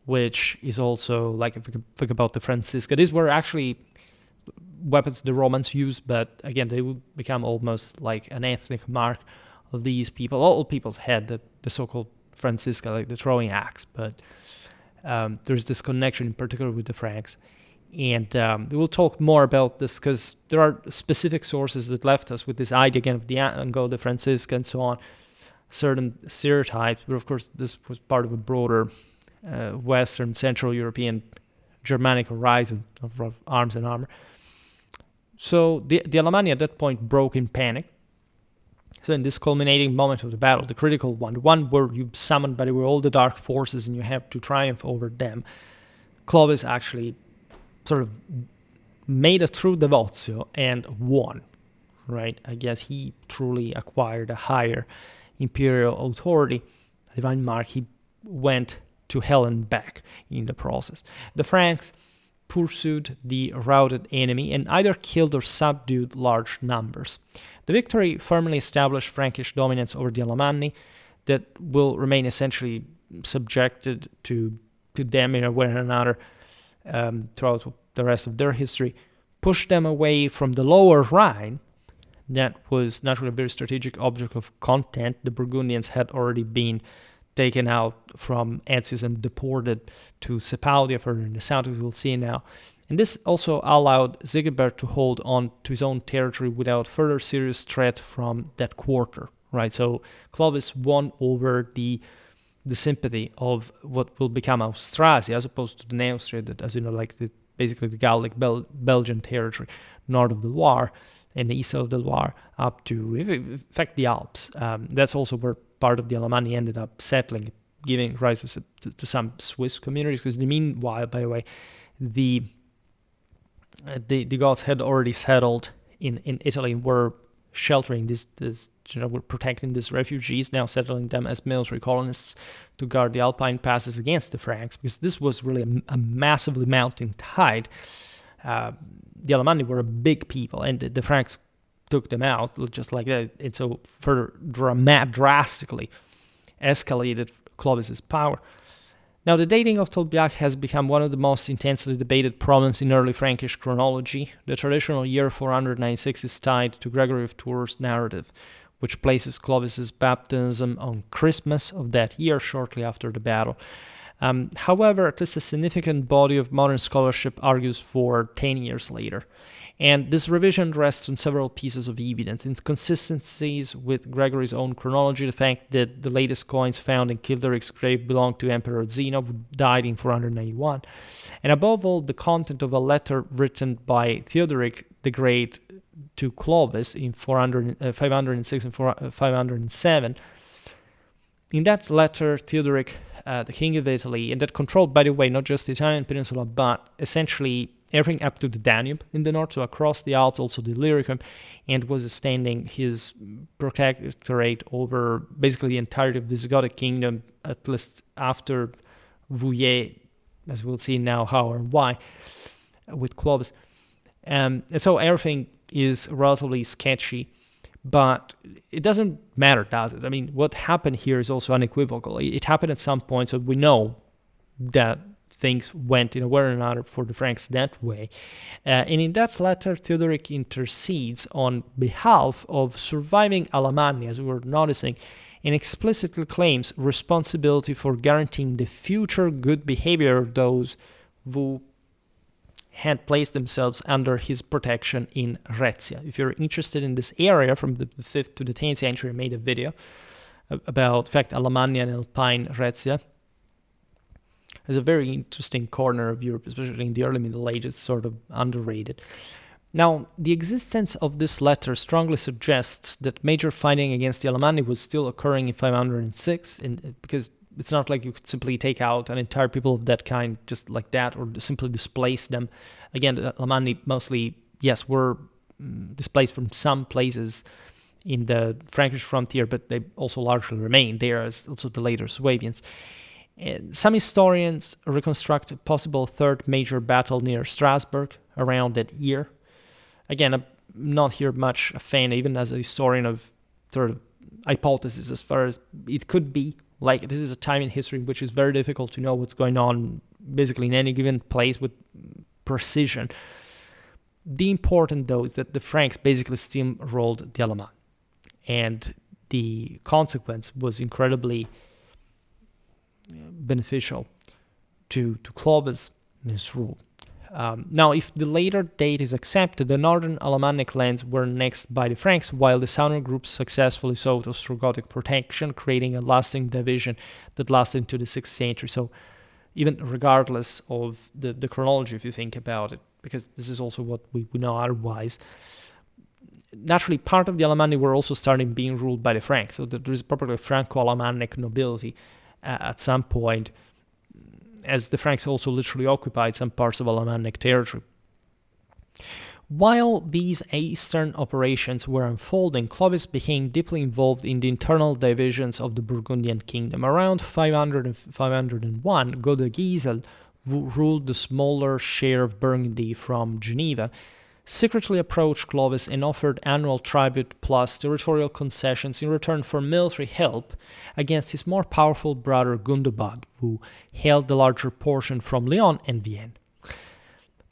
which is also, like, if we think about the Francisca, these were actually weapons the Romans used, but again, they would become almost like an ethnic mark of these people. All peoples had the so-called Francisca, like the throwing axe, but there's this connection in particular with the Franks. And we will talk more about this because there are specific sources that left us with this idea again of the Anglo, the Francisca, and so on, certain stereotypes. But of course, this was part of a broader Western, Central European, Germanic horizon of arms and armor. So the Alemanni at that point broke in panic. So in this culminating moment of the battle, the critical one, the one where you summoned by the way all the dark forces and you have to triumph over them, Clovis actually sort of made it through the Vozio and won, right? I guess he truly acquired a higher imperial authority. Divine Mark, he went to hell and back in the process. The Franks pursued the routed enemy and either killed or subdued large numbers. The victory firmly established Frankish dominance over the Alamanni that will remain essentially subjected to them in a way or another throughout the rest of their history, pushed them away from the lower Rhine. That was naturally a very strategic object of content. The Burgundians had already been taken out from Aetius and deported to Sepaudia further in the south, as we'll see now. And this also allowed Sigebert to hold on to his own territory without further serious threat from that quarter, right? So Clovis won over the sympathy of what will become Austrasia, as opposed to the Neustria, that, as you know, like basically the Gallic Belgian territory, north of the Loire and east of the Loire, up to, in fact, the Alps. That's also where part of the Alamanni ended up settling, giving rise to some Swiss communities, because meanwhile, by the way, the Goths had already settled in Italy and were sheltering were protecting these refugees, now settling them as military colonists to guard the Alpine passes against the Franks, because this was really a massively mounting tide. The Alamanni were a big people, and the Franks took them out just like that. And so further drastically escalated Clovis's power. Now, the dating of Tolbiac has become one of the most intensely debated problems in early Frankish chronology. The traditional year 496 is tied to Gregory of Tours' narrative, which places Clovis's baptism on Christmas of that year, shortly after the battle. However, at least a significant body of modern scholarship argues for 10 years later. And this revision rests on several pieces of evidence: inconsistencies with Gregory's own chronology, the fact that the latest coins found in Kilderic's grave belonged to Emperor Zeno, who died in 491, and above all, the content of a letter written by Theodoric the Great to Clovis in 506 and 507. In that letter, Theodoric, the king of Italy, and that controlled, by the way, not just the Italian peninsula, but essentially everything up to the Danube in the north, so across the Alps, also the Illyricum, and was extending his protectorate over basically the entirety of the Visigothic kingdom, at least after Vouillé, as we'll see now how and why, with Clovis. And so everything is relatively sketchy, but it doesn't matter, does it? I mean, what happened here is also unequivocal. It happened at some point, so we know that things went in a way or another for the Franks that way. And in that letter, Theodoric intercedes on behalf of surviving Alamanni, as we were noticing, and explicitly claims responsibility for guaranteeing the future good behavior of those who had placed themselves under his protection in Rhaetia. If you're interested in this area from the 5th to the 10th century, I made a video about, in fact, Alamannia and Alpine Rhaetia. It's a very interesting corner of Europe, especially in the early Middle Ages, sort of underrated. Now, the existence of this letter strongly suggests that major fighting against the Alamanni was still occurring in 506, because it's not like you could simply take out an entire people of that kind just like that, or simply displace them. Again, the Alamanni mostly, yes, were displaced from some places in the Frankish frontier, but they also largely remained there, as also the later Swabians. And some historians reconstruct a possible third major battle near Strasbourg around that year. Again, I'm not here much a fan, even as a historian, of sort of hypotheses as far as it could be. Like, this is a time in history which is very difficult to know what's going on basically in any given place with precision. The important, though, is that the Franks basically steamrolled the Alamanni, and the consequence was incredibly beneficial to Clovis and his rule. Now, if the later date is accepted, the northern Alamannic lands were annexed by the Franks, while the southern groups successfully sought Ostrogoth protection, creating a lasting division that lasted into the 6th century. So even regardless of the chronology, if you think about it, because this is also what we know otherwise. Naturally, part of the Alamanni were also starting being ruled by the Franks, so there is probably a Franco-Alamannic nobility at some point, as the Franks also literally occupied some parts of Alamannic territory. While these eastern operations were unfolding, Clovis became deeply involved in the internal divisions of the Burgundian kingdom. Around 500 and 501, Godegisel, who ruled the smaller share of Burgundy from Geneva, secretly approached Clovis and offered annual tribute plus territorial concessions in return for military help against his more powerful brother Gundobad, who held the larger portion from Lyon and Vienne.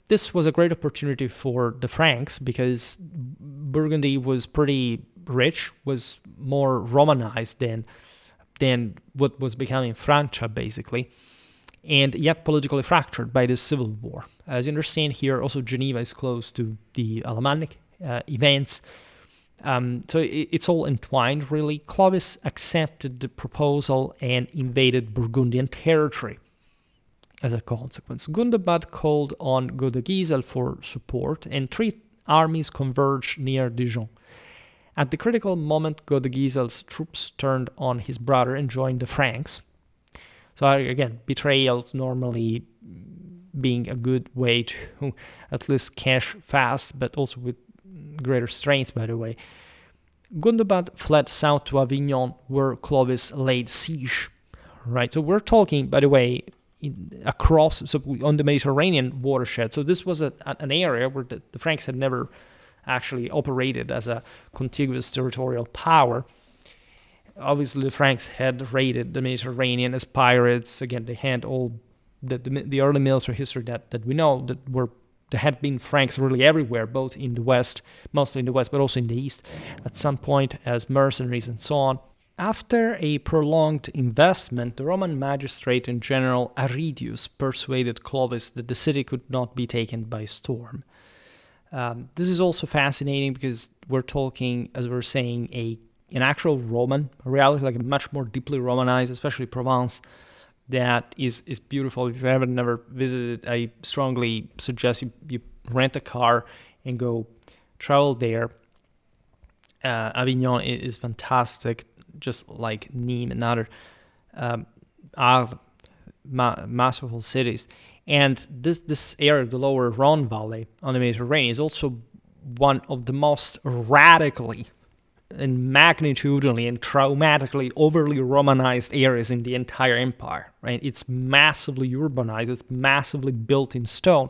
This was a great opportunity for the Franks because Burgundy was pretty rich, was more Romanized than what was becoming Francia, basically, and yet politically fractured by this civil war. As you understand here, also Geneva is close to the Alamannic events, so it's all entwined, really. Clovis accepted the proposal and invaded Burgundian territory. As a consequence, Gundobad called on Godegisel for support, and 3 armies converged near Dijon. At the critical moment, Godegisel's troops turned on his brother and joined the Franks. So again, betrayals normally being a good way to at least cash fast, but also with greater strength, by the way. Gundobad fled south to Avignon, where Clovis laid siege. Right, so we're talking, by the way, across, so on the Mediterranean watershed. So this was an area where the Franks had never actually operated as a contiguous territorial power. Obviously, the Franks had raided the Mediterranean as pirates. Again, they had all the early military history that we know, there had been Franks really everywhere, both in the west, mostly in the west, but also in the east at some point as mercenaries and so on. After a prolonged investment, the Roman magistrate and general Aridius persuaded Clovis that the city could not be taken by storm. This is also fascinating because we're talking, as we're saying, an actual Roman reality, like a much more deeply Romanized, especially Provence, that is beautiful. If you haven't never visited, I strongly suggest you rent a car and go travel there. Avignon is fantastic, just like Nîmes and other masterful cities. And this area, the lower Rhone Valley on the Mediterranean, is also one of the most radically and magnitudinally and traumatically overly Romanized areas in the entire empire. Right? It's massively urbanized. It's massively built in stone.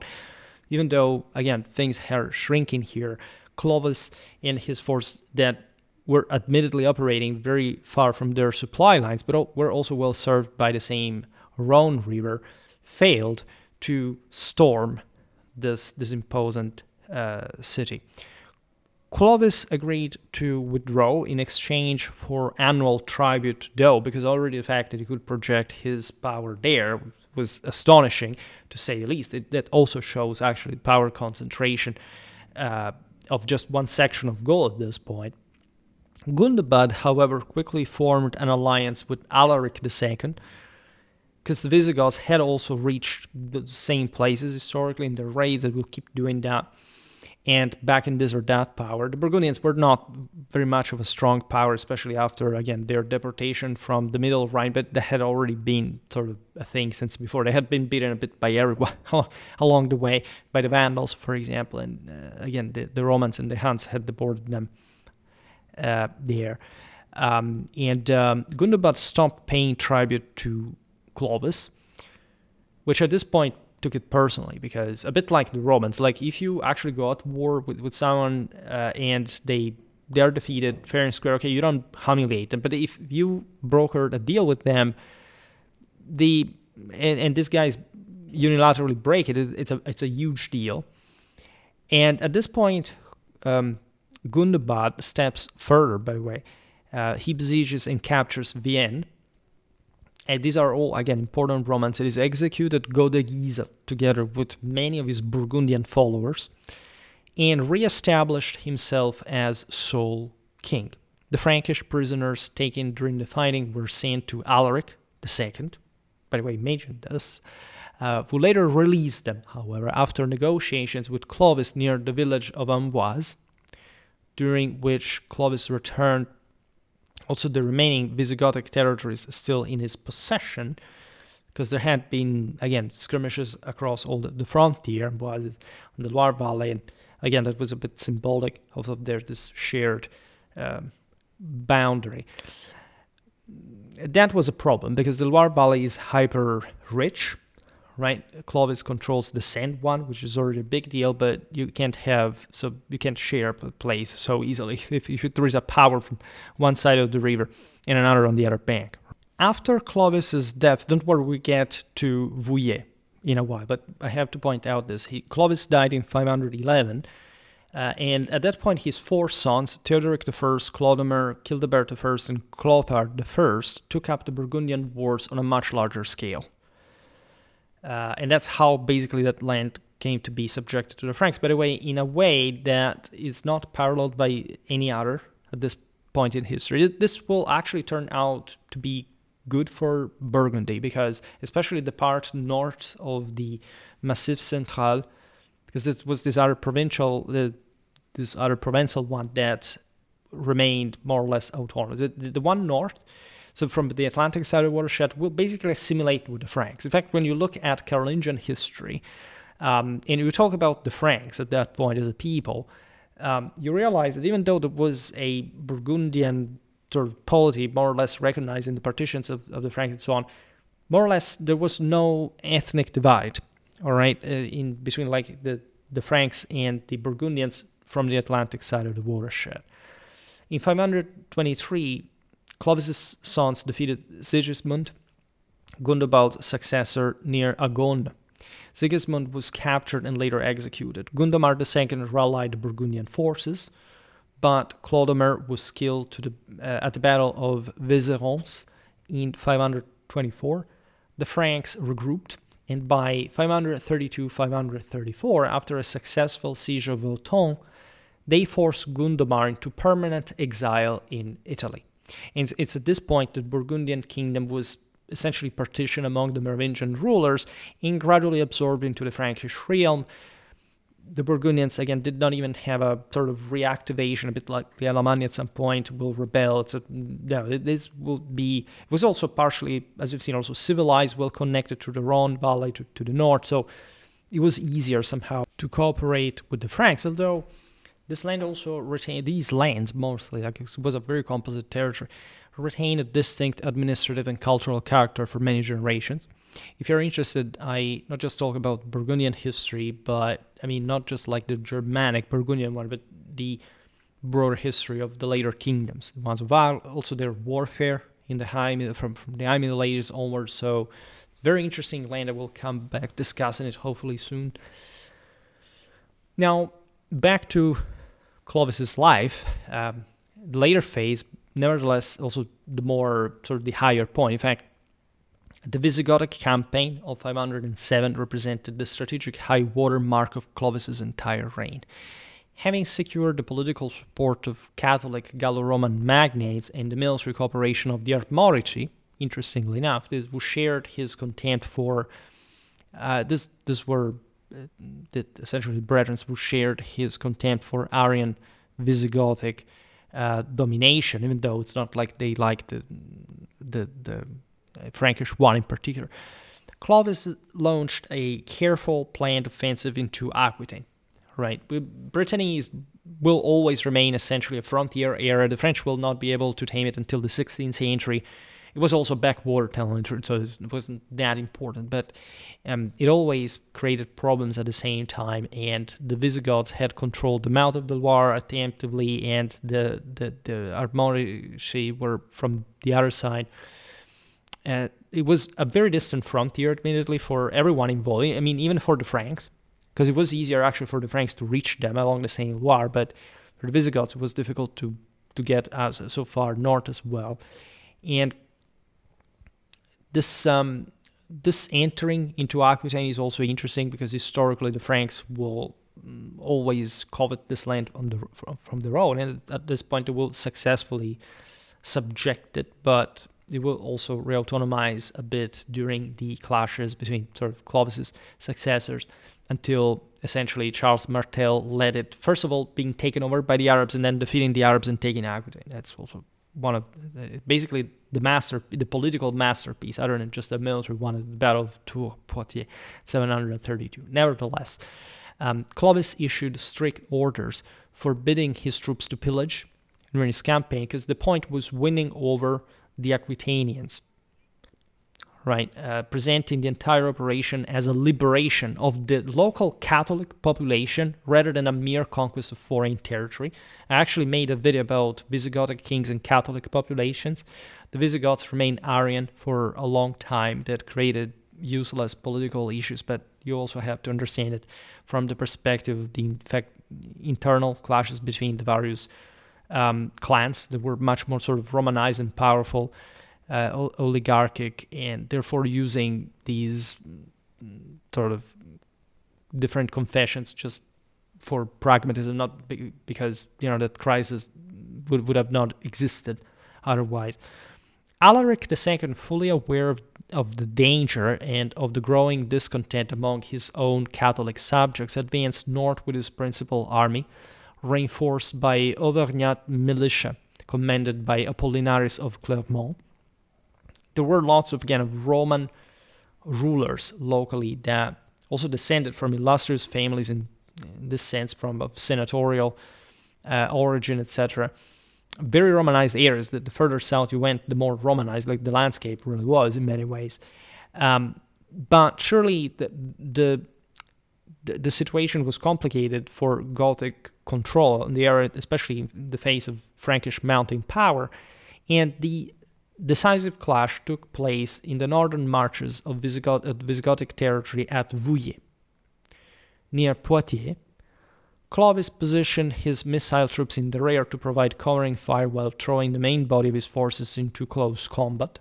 Even though, again, things are shrinking here, Clovis and his force that were admittedly operating very far from their supply lines, but were also well served by the same Rhone River, failed to storm this imposing city. Clovis agreed to withdraw in exchange for annual tribute, though, because already the fact that he could project his power there was astonishing, to say the least. That also shows actually power concentration of just one section of Gaul at this point. Gundobad, however, quickly formed an alliance with Alaric II, because the Visigoths had also reached the same places historically in their raids, and will keep doing that. And back in this or that power, the Burgundians were not very much of a strong power, especially after, again, their deportation from the Middle Rhine, but that had already been sort of a thing since before. They had been beaten a bit by everyone along the way, by the Vandals, for example, and again, the Romans and the Huns had deported them there. Gundobad stopped paying tribute to Clovis, which at this point took it personally, because a bit like the Romans, like if you actually go at war with someone and they are defeated fair and square, okay, you don't humiliate them, but if you brokered a deal with them, and this guy's unilaterally break it, it's a huge deal. And at this point, Gundobad steps further, by the way. He besieges and captures Vienne. And these are all, again, important Roman cities. Executed Godegisel together with many of his Burgundian followers and re-established himself as sole king. The Frankish prisoners taken during the fighting were sent to Alaric II. By the way, mentioned this. who later released them, however, after negotiations with Clovis near the village of Amboise, during which Clovis returned also the remaining Visigothic territories still in his possession, because there had been, again, skirmishes across all the frontier, Amboise on the Loire Valley, and again, that was a bit symbolic of this shared boundary. That was a problem because the Loire Valley is hyper rich, right? Clovis controls the Seine one, which is already a big deal, but you can't share a place so easily if there is a power from one side of the river and another on the other bank. After Clovis's death, don't worry, we get to Vouillé in a while, but I have to point out this. Clovis died in 511, and at that point his four sons, Theodoric I, Clodomir, Childebert I, and Clothar I, took up the Burgundian wars on a much larger scale. And that's how basically that land came to be subjected to the Franks. By the way, in a way that is not paralleled by any other at this point in history. This will actually turn out to be good for Burgundy, because especially the part north of the Massif Central, because it was this other provincial one that remained more or less autonomous. The one north, so from the Atlantic side of the watershed, will basically assimilate with the Franks. In fact, when you look at Carolingian history, and you talk about the Franks at that point as a people, you realize that even though there was a Burgundian sort of polity more or less recognized in the partitions of the Franks and so on, more or less there was no ethnic divide, all right, in between like the Franks and the Burgundians from the Atlantic side of the watershed. In 523, Clovis' sons defeated Sigismund, Gundobald's successor, near Agon. Sigismund was captured and later executed. Gundamar II rallied the Burgundian forces, but Clodomir was killed at the Battle of Visigothic in 524. The Franks regrouped, and by 532-534, after a successful siege of Autun, they forced Gundamar into permanent exile in Italy. And it's at this point that Burgundian kingdom was essentially partitioned among the Merovingian rulers and gradually absorbed into the Frankish realm. The Burgundians, again, did not even have a sort of reactivation, a bit like the Alamannic at some point will rebel. This will be, it was also partially, as you've seen, also civilized, well connected to the Rhone Valley to the north, so it was easier somehow to cooperate with the Franks, although this land also retained, these lands mostly, like it was a very composite territory, retained a distinct administrative and cultural character for many generations. If you're interested, I not just talk about Burgundian history, but I mean not just like the Germanic Burgundian one, but the broader history of the later kingdoms, the ones of also their warfare in the from the High Middle Ages onwards. So very interesting land. I will come back discussing it hopefully soon. Now back to Clovis's life, the later phase, nevertheless, also the more sort of the higher point. In fact, the Visigothic campaign of 507 represented the strategic high water mark of Clovis's entire reign. Having secured the political support of Catholic Gallo-Roman magnates and the military cooperation of the Armorici, interestingly enough, who shared his contempt for essentially brethren who shared his contempt for Arian Visigothic domination, even though it's not like they liked the Frankish one in particular. Clovis launched a careful planned offensive into Aquitaine. Right, Brittany will always remain essentially a frontier area. The French will not be able to tame it until the 16th century. It was also backwater territory, so it wasn't that important, but it always created problems at the same time, and the Visigoths had controlled the mouth of the Loire attemptively, and the Armorici were from the other side. It was a very distant frontier, admittedly, for everyone involved. I mean, even for the Franks, because it was easier actually for the Franks to reach them along the Seine Loire, but for the Visigoths it was difficult to get so far north as well. And this entering into Aquitaine is also interesting because historically the Franks will always covet this land from their own, and at this point they will successfully subject it, but it will also reautonomize a bit during the clashes between sort of Clovis's successors until essentially Charles Martel led it, first of all being taken over by the Arabs and then defeating the Arabs and taking Aquitaine. That's also one of basically the political masterpiece, other than just a military one, at the Battle of Tours, Poitiers, 732. Nevertheless, Clovis issued strict orders forbidding his troops to pillage during his campaign, because the point was winning over the Aquitanians, right? Presenting the entire operation as a liberation of the local Catholic population rather than a mere conquest of foreign territory. I actually made a video about Visigothic kings and Catholic populations. The Visigoths remained Arian for a long time. That created useless political issues, but you also have to understand it from the perspective of the internal clashes between the various clans that were much more sort of Romanized and powerful, oligarchic, and therefore using these sort of different confessions just for pragmatism, not because that crisis would have not existed otherwise. Alaric II, fully aware of the danger and of the growing discontent among his own Catholic subjects, advanced north with his principal army, reinforced by Auvergnat militia, commanded by Apollinaris of Clermont. There were lots of, Roman rulers locally that also descended from illustrious families in this sense, from of senatorial origin, etc. Very Romanized areas. That the further south you went, the more Romanized, like the landscape really was in many ways. But surely the situation was complicated for Gothic control in the area, especially in the face of Frankish mounting power, and the decisive clash took place in the northern marches of Visigothic territory at Vouillé, near Poitiers. Clovis positioned his missile troops in the rear to provide covering fire while throwing the main body of his forces into close combat.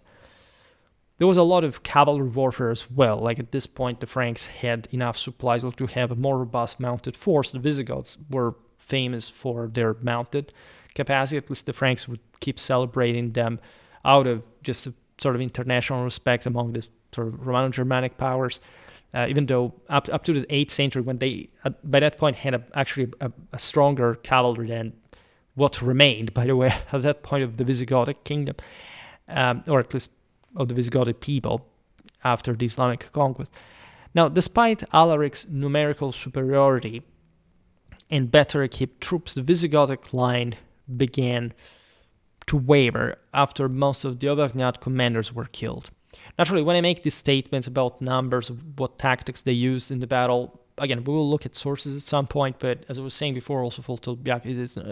There was a lot of cavalry warfare as well. Like at this point, the Franks had enough supplies to have a more robust mounted force. The Visigoths were famous for their mounted capacity. At least the Franks would keep celebrating them out of just a sort of international respect among the sort of Romano-Germanic powers. Even though up to the 8th century, when they, by that point, had actually a stronger cavalry than what remained, by the way, at that point of the Visigothic kingdom, or at least of the Visigothic people after the Islamic conquest. Now, despite Alaric's numerical superiority and better equipped troops, the Visigothic line began to waver after most of the Auvergnat commanders were killed. Naturally, when I make these statements about numbers, what tactics they used in the battle, again, we will look at sources at some point, but as I was saying before, also for Tolbiac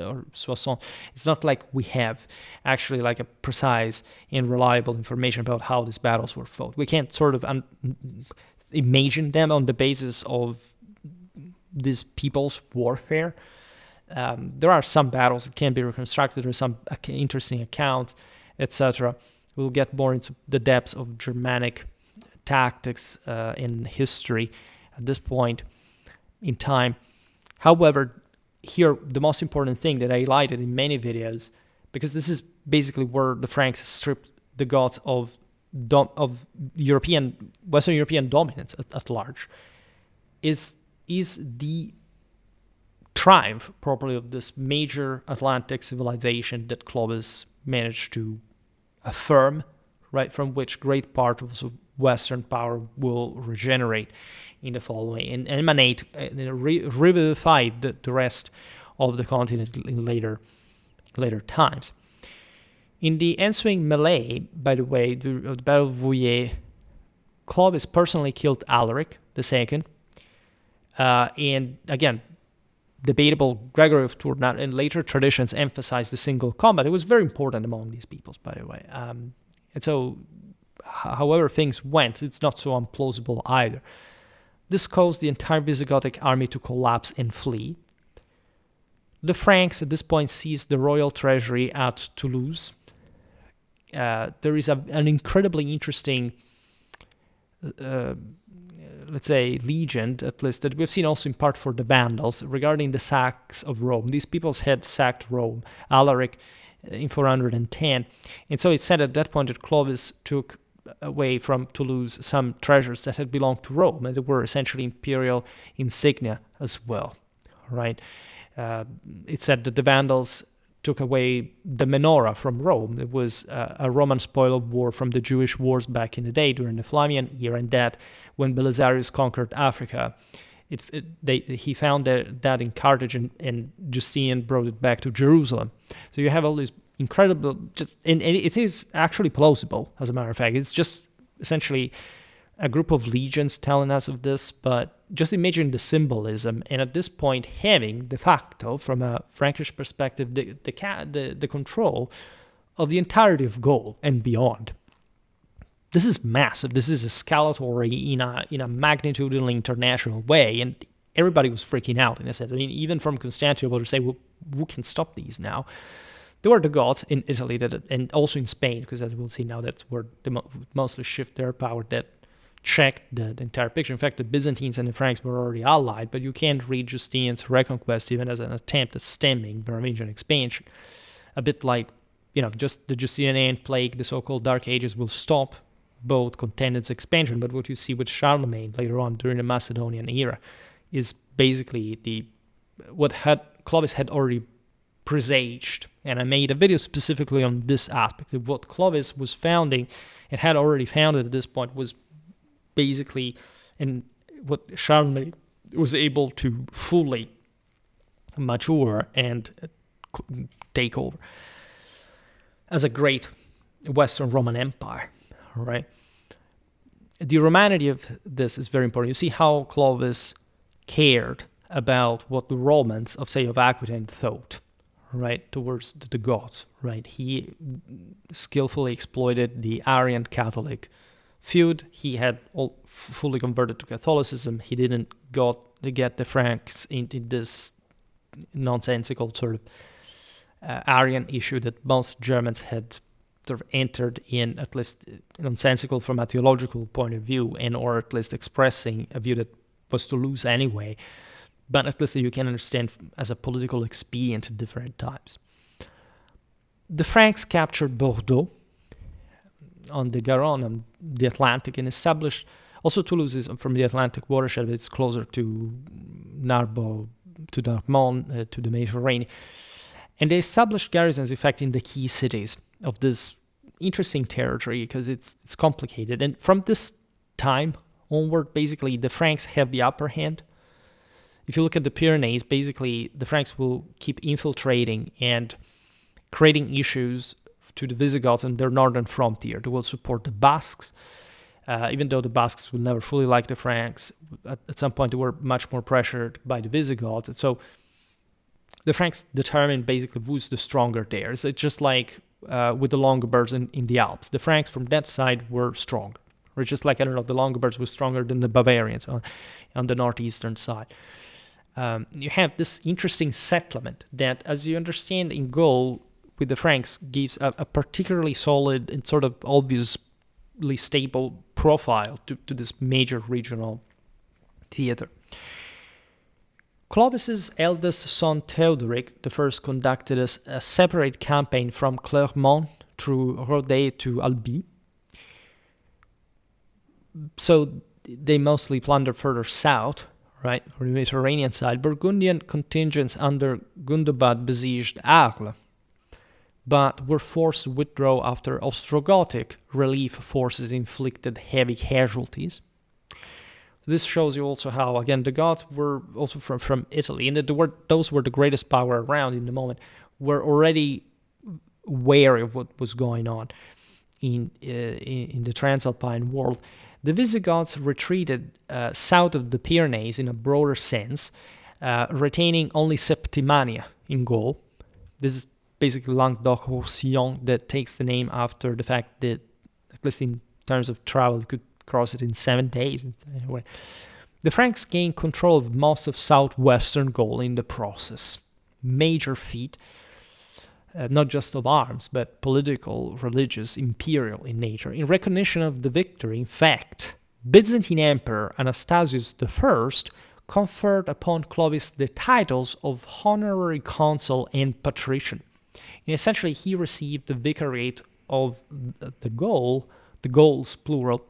or Soissons, it's not like we have actually like a precise and reliable information about how these battles were fought. We can't sort of imagine them on the basis of these people's warfare. There are some battles that can be reconstructed, or some interesting accounts, etc. We'll get more into the depths of Germanic tactics in history at this point in time. However, here the most important thing that I highlighted in many videos, because this is basically where the Franks stripped the Goths of Western European dominance at large, is the triumph properly of this major Atlantic civilization that Clovis managed to affirm, right, from which great part of Western power will regenerate in the following and emanate, revivify the rest of the continent in later times. In the ensuing melee, by the way, the Battle of Vouillé, Clovis personally killed Alaric II, and again, debatable. Gregory of Tours and later traditions emphasized the single combat. It was very important among these peoples, by the way. And so, however things went, it's not so implausible either. This caused the entire Visigothic army to collapse and flee. The Franks at this point seized the royal treasury at Toulouse. There is an incredibly interesting let's say, legend, at least, that we've seen also in part for the Vandals, regarding the sacks of Rome. These peoples had sacked Rome. Alaric in 410. And so it's said at that point that Clovis took away from Toulouse some treasures that had belonged to Rome, and they were essentially imperial insignia as well, right? It said that the Vandals took away the menorah from Rome. It was a Roman spoil of war from the Jewish wars back in the day during the Flavian era, and that when Belisarius conquered Africa, he found that in Carthage, and Justinian brought it back to Jerusalem. So you have all these incredible, and it is actually plausible, as a matter of fact. It's just essentially a group of legions telling us of this, but just imagine the symbolism, and at this point having de facto, from a Frankish perspective, the control of the entirety of Gaul and beyond. This is massive. This is escalatory in a magnitudinally international way, and everybody was freaking out in a sense. I mean, even from Constantinople to say, well, who can stop these now? There were the Goths in Italy and also in Spain, because as we'll see now, that's where they mostly shift their power, that checked the entire picture. In fact, the Byzantines and the Franks were already allied, but you can't read Justinian's reconquest even as an attempt at stemming Merovingian expansion. A bit like, just the Justinian plague, the so-called Dark Ages, will stop both contended's expansion, but what you see with Charlemagne later on during the Macedonian era is basically what Clovis had already presaged. And I made a video specifically on this aspect of what Clovis was founding and had already founded at this point was basically, and what Charlemagne was able to fully mature and take over as a great Western Roman Empire, right? The Romanity of this is very important. You see how Clovis cared about what the Romans of Aquitaine thought, right, towards the Goths, right? He skillfully exploited the Arian Catholic feud. He had all fully converted to Catholicism. He didn't get the Franks into this nonsensical sort of Arian issue that most Germans had sort of entered in, at least nonsensical from a theological point of view, and or at least expressing a view that was to lose anyway, but at least you can understand as a political expedient at different times. The Franks captured Bordeaux on the Garonne, on the Atlantic, and established, also Toulouse is from the Atlantic watershed, it's closer to Narbo, to Darmont, to the Mediterranean. And they established garrisons, in fact, in the key cities of this interesting territory, because it's complicated. And from this time onward, basically, the Franks have the upper hand. If you look at the Pyrenees, basically, the Franks will keep infiltrating and creating issues to the Visigoths on their northern frontier. They will support the Basques, even though the Basques will never fully like the Franks. At some point, they were much more pressured by the Visigoths. And so the Franks determined basically who's the stronger there. It's just like with the Longobards in the Alps. The Franks from that side were strong. Or just like, the Longobards were stronger than the Bavarians on the northeastern side. You have this interesting settlement that, as you understand, in Gaul, with the Franks, gives a particularly solid and sort of obviously stable profile to this major regional theater. Clovis's eldest son Theodoric I conducted a separate campaign from Clermont through Rodez to Albi. So they mostly plundered further south, right, from the Mediterranean side. Burgundian contingents under Gundobad besieged Arles, but were forced to withdraw after Ostrogothic relief forces inflicted heavy casualties. This shows you also how, again, the Goths were also from Italy, and those were the greatest power around in the moment, were already wary of what was going on in the Transalpine world. The Visigoths retreated south of the Pyrenees in a broader sense, retaining only Septimania in Gaul. This is basically Languedoc-Roussillon, that takes the name after the fact that, at least in terms of travel, you could cross it in 7 days. Anyway, the Franks gained control of most of southwestern Gaul in the process. Major feat, not just of arms, but political, religious, imperial in nature. In recognition of the victory, in fact, Byzantine Emperor Anastasius I conferred upon Clovis the titles of honorary consul and patrician. And essentially, he received the vicariate of the Gauls, plural,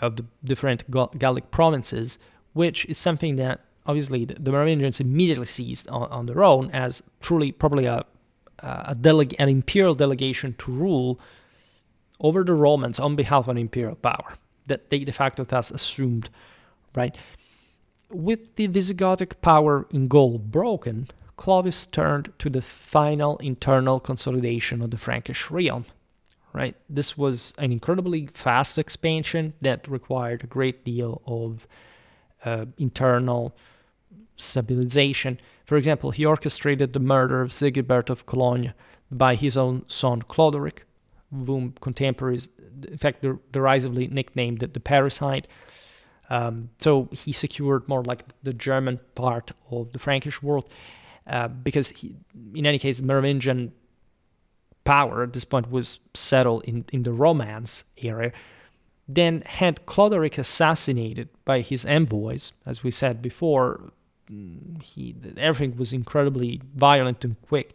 of the different Gallic provinces, which is something that obviously the Merovingians immediately seized on their own as truly probably an imperial delegation to rule over the Romans on behalf of an imperial power that they de facto thus assumed, right? With the Visigothic power in Gaul broken, Clovis turned to the final internal consolidation of the Frankish realm, right? This was an incredibly fast expansion that required a great deal of internal stabilization. For example, he orchestrated the murder of Sigebert of Cologne by his own son Cloderic, whom contemporaries, in fact, derisively nicknamed the Parricide. So he secured more like the German part of the Frankish world, because in any case, Merovingian power at this point was settled in the Romance area. Then had Cloderic assassinated by his envoys, as we said before, everything was incredibly violent and quick.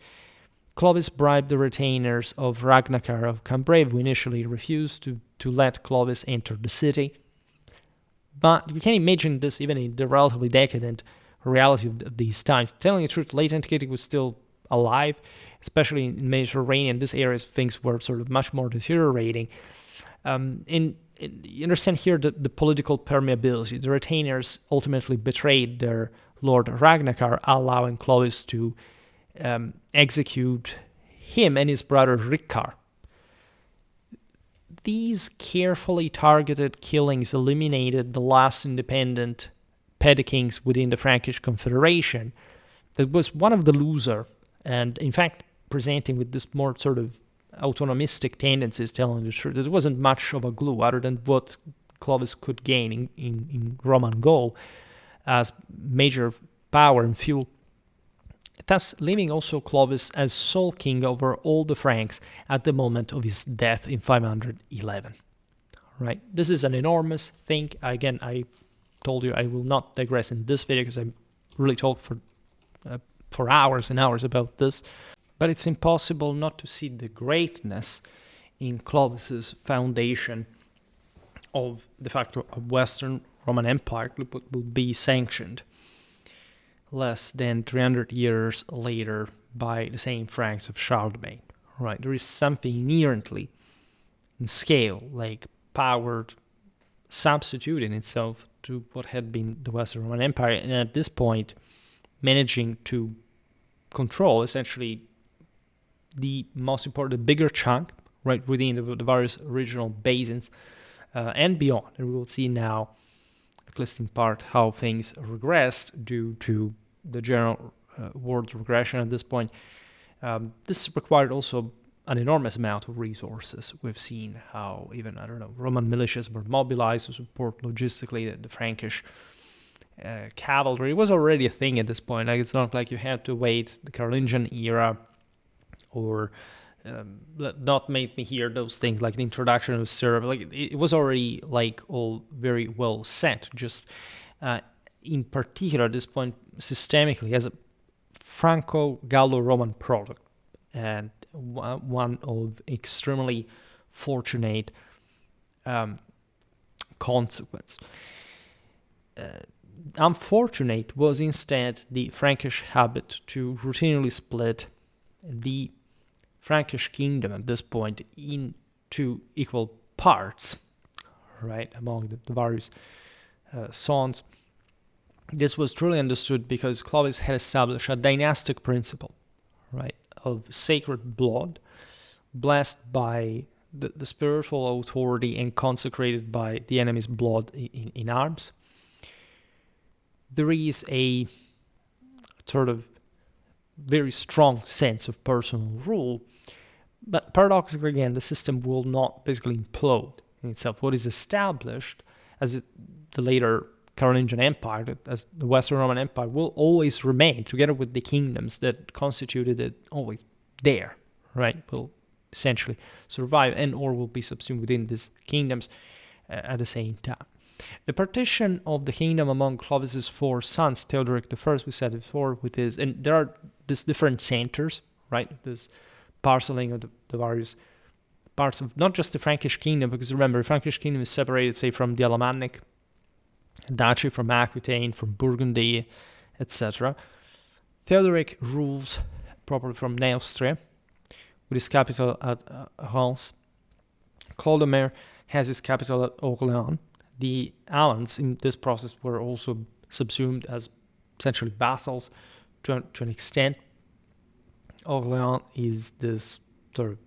Clovis bribed the retainers of Ragnacar of Cambrai, who initially refused to let Clovis enter the city. But you can imagine this even in the relatively decadent reality of these times. Telling the truth, late antiquity was still alive, especially in Mediterranean. This area, things were sort of much more deteriorating. You understand here the political permeability. The retainers ultimately betrayed their lord Ragnacar, allowing Clovis to execute him and his brother Rickar. These carefully targeted killings eliminated the last independent petty kings within the Frankish Confederation. That was one of the loser, and in fact presenting with this more sort of autonomistic tendencies, telling the truth. There wasn't much of a glue other than what Clovis could gain in Roman Gaul as major power and fuel, thus leaving also Clovis as sole king over all the Franks at the moment of his death in 511. Right? This is an enormous thing. Again, I told you I will not digress in this video because I really talked for hours and hours about this. But it's impossible not to see the greatness in Clovis's foundation of de facto a Western Roman Empire that will be sanctioned less than 300 years later by the same Franks of Charlemagne. Right? There is something inherently in scale, like power, substituting itself to what had been the Western Roman Empire, and at this point managing to control essentially the most important, the bigger chunk, right, within the various regional basins and beyond. And we will see now, at least in part, how things regressed due to the general world regression at this point. This required also an enormous amount of resources. We've seen how even, Roman militias were mobilized to support logistically the Frankish cavalry. It was already a thing at this point. Like, it's not like you had to wait the Carolingian era or not make me hear those things like the introduction of syrup. Like, it was already like all very well set. Just in particular at this point, systemically as a Franco-Gallo-Roman product, and one of extremely fortunate consequence. Unfortunate was instead the Frankish habit to routinely split the Frankish kingdom at this point into equal parts, right, among the various sons. This was truly understood because Clovis had established a dynastic principle, right, of sacred blood, blessed by the spiritual authority and consecrated by the enemy's blood in arms. There is a sort of very strong sense of personal rule, but paradoxically, again, the system will not basically implode in itself. What is established as the later Carolingian Empire, as the Western Roman Empire, will always remain, together with the kingdoms that constituted it, always there, right? Will essentially survive and or will be subsumed within these kingdoms at the same time. The partition of the kingdom among Clovis's four sons, Theodoric I, we said before, with his, and there are these different centers, right? This parceling of the various parts of not just the Frankish kingdom, because remember, the Frankish kingdom is separated, say, from the Alamannic duchy, from Aquitaine, from Burgundy, etc. Theodoric rules properly from Neustria, with his capital at Reims. Clodomir has his capital at Orléans. The Alans in this process were also subsumed as essentially vassals to an extent. Orléans is this sort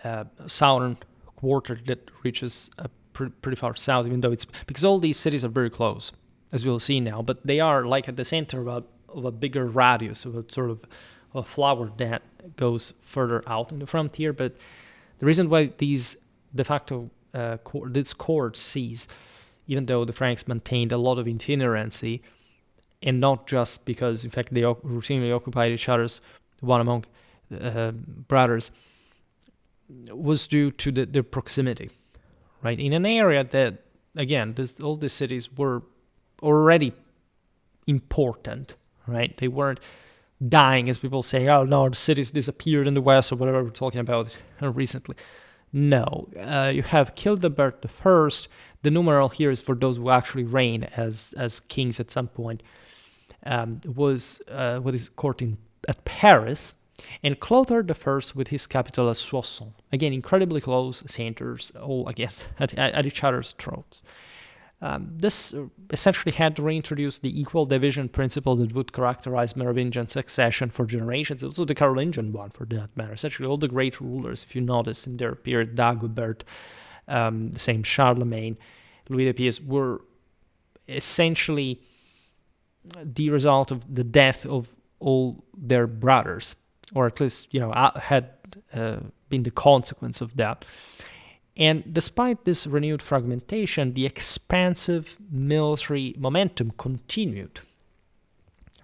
of southern quarter that reaches pretty far south, even though it's because all these cities are very close, as we'll see now, but they are like at the center of a bigger radius, of a sort of a flower that goes further out in the frontier. But the reason why these de facto this court sees, even though the Franks maintained a lot of itinerancy, and not just because, in fact, they routinely occupied each other's one among brothers, was due to their proximity, right? In an area that, again, all these cities were already important, right? They weren't dying, as people say, oh no, the cities disappeared in the west, or whatever we're talking about recently. No, you have Childebert I. The numeral here is for those who actually reigned as kings at some point. Was with his court at Paris, and Clotaire I with his capital at Soissons. Again, incredibly close centers, all, I guess, at each other's throats. This essentially had to reintroduce the equal division principle that would characterize Merovingian succession for generations, also the Carolingian one for that matter. Essentially, all the great rulers, if you notice in their period, Dagobert, the same Charlemagne, Louis the Pious, were essentially the result of the death of all their brothers, or at least, had been the consequence of that. And despite this renewed fragmentation, the expansive military momentum continued.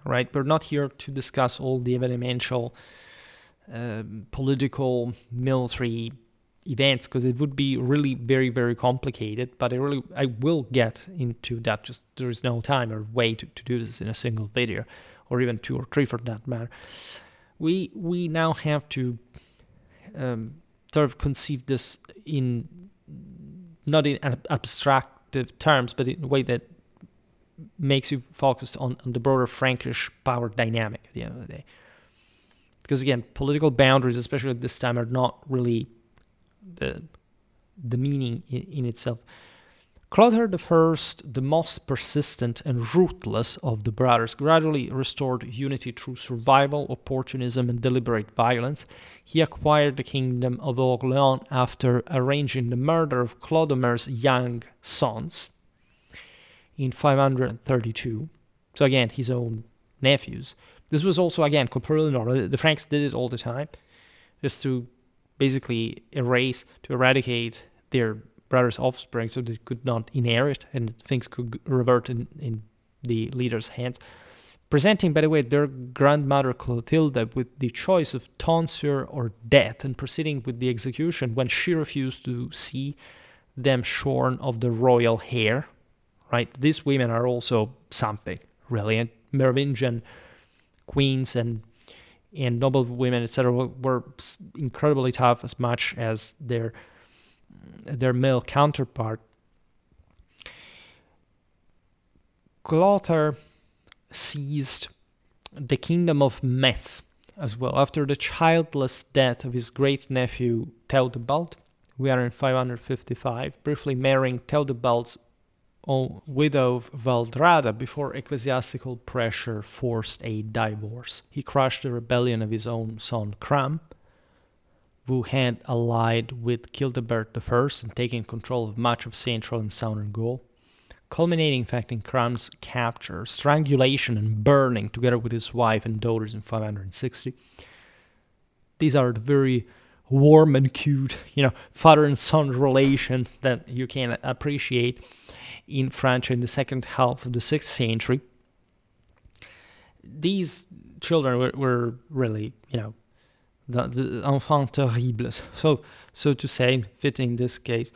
Right? We're not here to discuss all the evidential political, military events, because it would be really very, very complicated, but I will get into that. Just there is no time or way to do this in a single video, or even 2 or 3 for that matter. We now have to sort of conceive this in not in abstractive terms, but in a way that makes you focus on the broader Frankish power dynamic at the end of the day. Because again, political boundaries, especially at this time, are not really the meaning in itself. Clotaire I, the most persistent and ruthless of the brothers, gradually restored unity through survival, opportunism, and deliberate violence. He acquired the kingdom of Orléans after arranging the murder of Clodomir's young sons in 532. So again, his own nephews. This was also, again, completely normal. The Franks did it all the time, just to basically eradicate their brothers' offspring, so they could not inherit and things could revert in the leader's hands. Presenting, by the way, their grandmother Clotilde with the choice of tonsure or death, and proceeding with the execution when she refused to see them shorn of the royal hair. Right? These women are also something, really. And Merovingian queens and noble women, etc., were incredibly tough, as much as their male counterpart. Clotaire seized the kingdom of Metz as well after the childless death of his great nephew Theudebald. We are in 555, briefly marrying Theudebald's widow Valdrada before ecclesiastical pressure forced a divorce. He crushed the rebellion of his own son Cram, who had allied with Childebert I and taken control of much of central and southern Gaul, culminating in fact in Cram's capture, strangulation, and burning together with his wife and daughters in 560. These are the very warm and cute, father and son relations that you can appreciate in France in the second half of the 6th century. These children were really, the enfants terribles, so to say, fitting this case.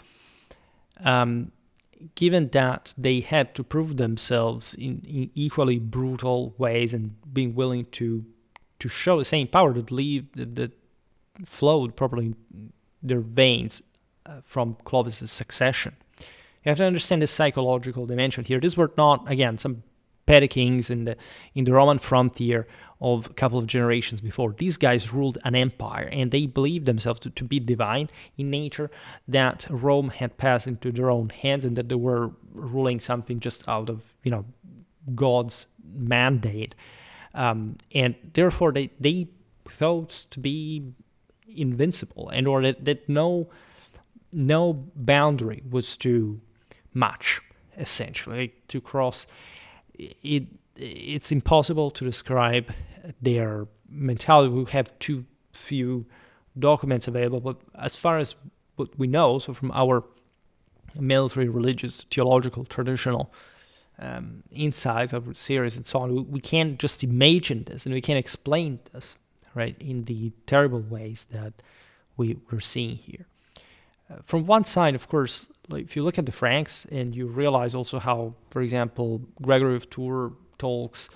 Given that they had to prove themselves in equally brutal ways and being willing to to show the same power that flowed probably in their veins from Clovis' succession. You have to understand the psychological dimension here. These were not, again, some petty kings in the Roman frontier of a couple of generations before. These guys ruled an empire, and they believed themselves to be divine in nature, that Rome had passed into their own hands, and that they were ruling something just out of, God's mandate. And therefore, they thought to be invincible, and or that no boundary was too much, essentially, to cross. It's impossible to describe their mentality. We have too few documents available, but as far as what we know, so from our military, religious, theological, traditional insights of series and so on, we can't just imagine this, and we can't explain this, right, in the terrible ways that we're seeing here. From one side, of course, like if you look at the Franks and you realize also how, for example, Gregory of Tours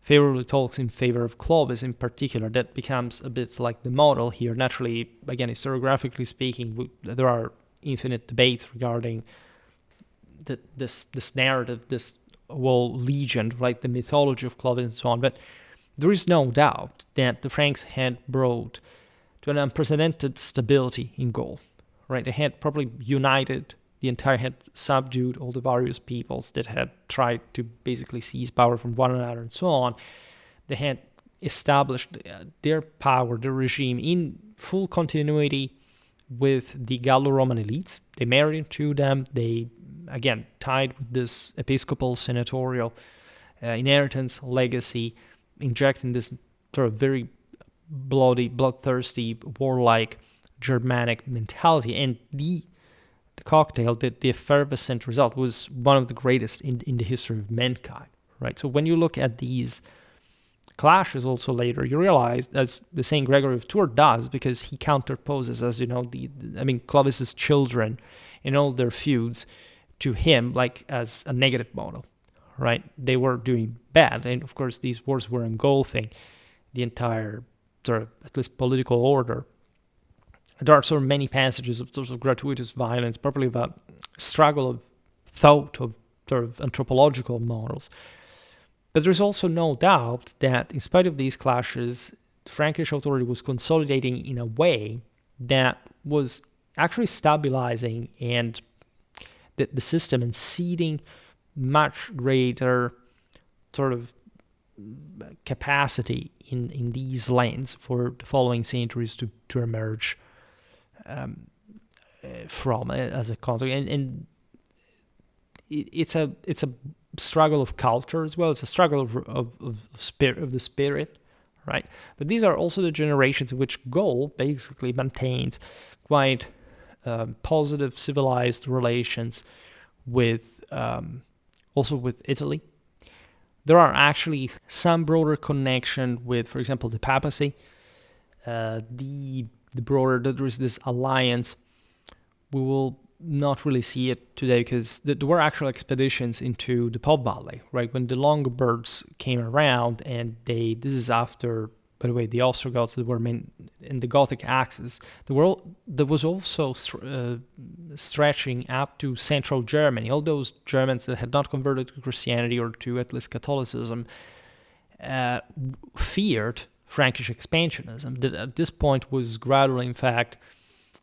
favorably talks in favor of Clovis in particular, that becomes a bit like the model here. Naturally, again, historiographically speaking, there are infinite debates regarding this narrative, this whole legend, right, the mythology of Clovis and so on. But there is no doubt that the Franks had brought to an unprecedented stability in Gaul. Right, they had probably united the entire, had subdued all the various peoples that had tried to basically seize power from one another and so on. They had established their power, their regime in full continuity with the Gallo-Roman elites. They married into them. They, again, tied with this episcopal senatorial inheritance legacy, injecting this sort of very bloody, bloodthirsty, warlike Germanic mentality, and the cocktail, the effervescent result, was one of the greatest in the history of mankind, right? So when you look at these clashes also later, you realize, as the Saint Gregory of Tours does, because he counterposes, as you know, Clovis's children and all their feuds to him, like as a negative model, right? They were doing bad, and of course these wars were engulfing the entire sort of, at least, political order. There are sort of many passages of sort of gratuitous violence, probably of a struggle of thought, of sort of anthropological models. But there's also no doubt that in spite of these clashes, Frankish authority was consolidating in a way that was actually stabilizing and the system and seeding much greater sort of capacity in these lands for the following centuries to emerge from as a country, and it's a struggle of culture as well. It's a struggle of the spirit, right? But these are also the generations in which Gaul basically maintains quite positive, civilized relations with also with Italy. There are actually some broader connection with, for example, the papacy. The broader, there is this alliance. We will not really see it today because there were actual expeditions into the Po Valley, right? When the Longobards came around, and this is after, by the way, the Ostrogoths that were in the Gothic axis. There was also stretching up to central Germany. All those Germans that had not converted to Christianity or to at least Catholicism feared Frankish expansionism, that at this point was gradually, in fact,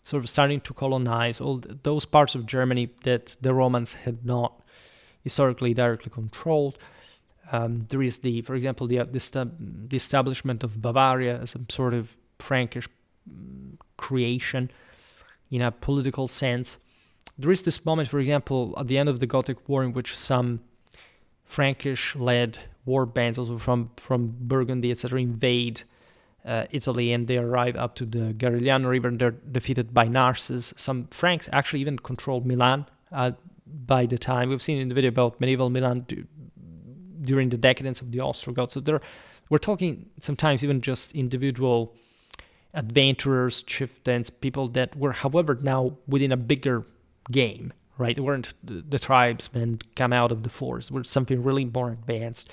sort of starting to colonize all those parts of Germany that the Romans had not historically directly controlled. There is for example, the establishment of Bavaria as a sort of Frankish creation in a political sense. There is this moment, for example, at the end of the Gothic War, in which some Frankish-led war bands, also from Burgundy, etc., invade Italy, and they arrive up to the Garigliano River, and they're defeated by Narses. Some Franks actually even controlled Milan by the time. We've seen in the video about medieval Milan during the decadence of the Ostrogoths. So we're talking sometimes even just individual adventurers, chieftains, people that were, however, now within a bigger game, right? They weren't the tribesmen come out of the forest. It was something really more advanced.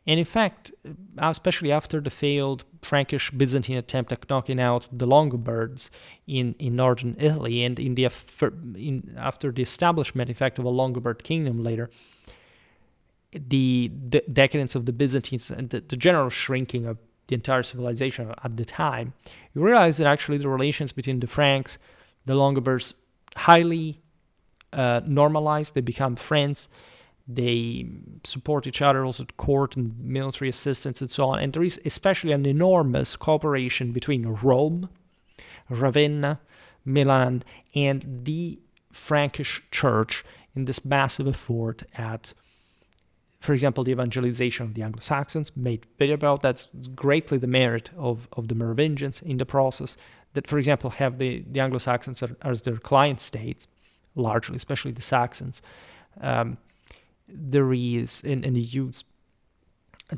And in fact, especially after the failed Frankish Byzantine attempt at knocking out the Longobards in northern Italy, and after the establishment, in fact, of a Longobard kingdom later, the decadence of the Byzantines and the general shrinking of the entire civilization at the time, you realize that actually the relations between the Franks, the Longobards, highly normalized. They become friends. They support each other also at court and military assistance and so on. And there is especially an enormous cooperation between Rome, Ravenna, Milan, and the Frankish church in this massive effort at, for example, the evangelization of the Anglo-Saxons. Made video about that's greatly the merit of the Merovingians in the process, that, for example, have the Anglo-Saxons as their client state, largely, especially the Saxons. There is, in the Jews,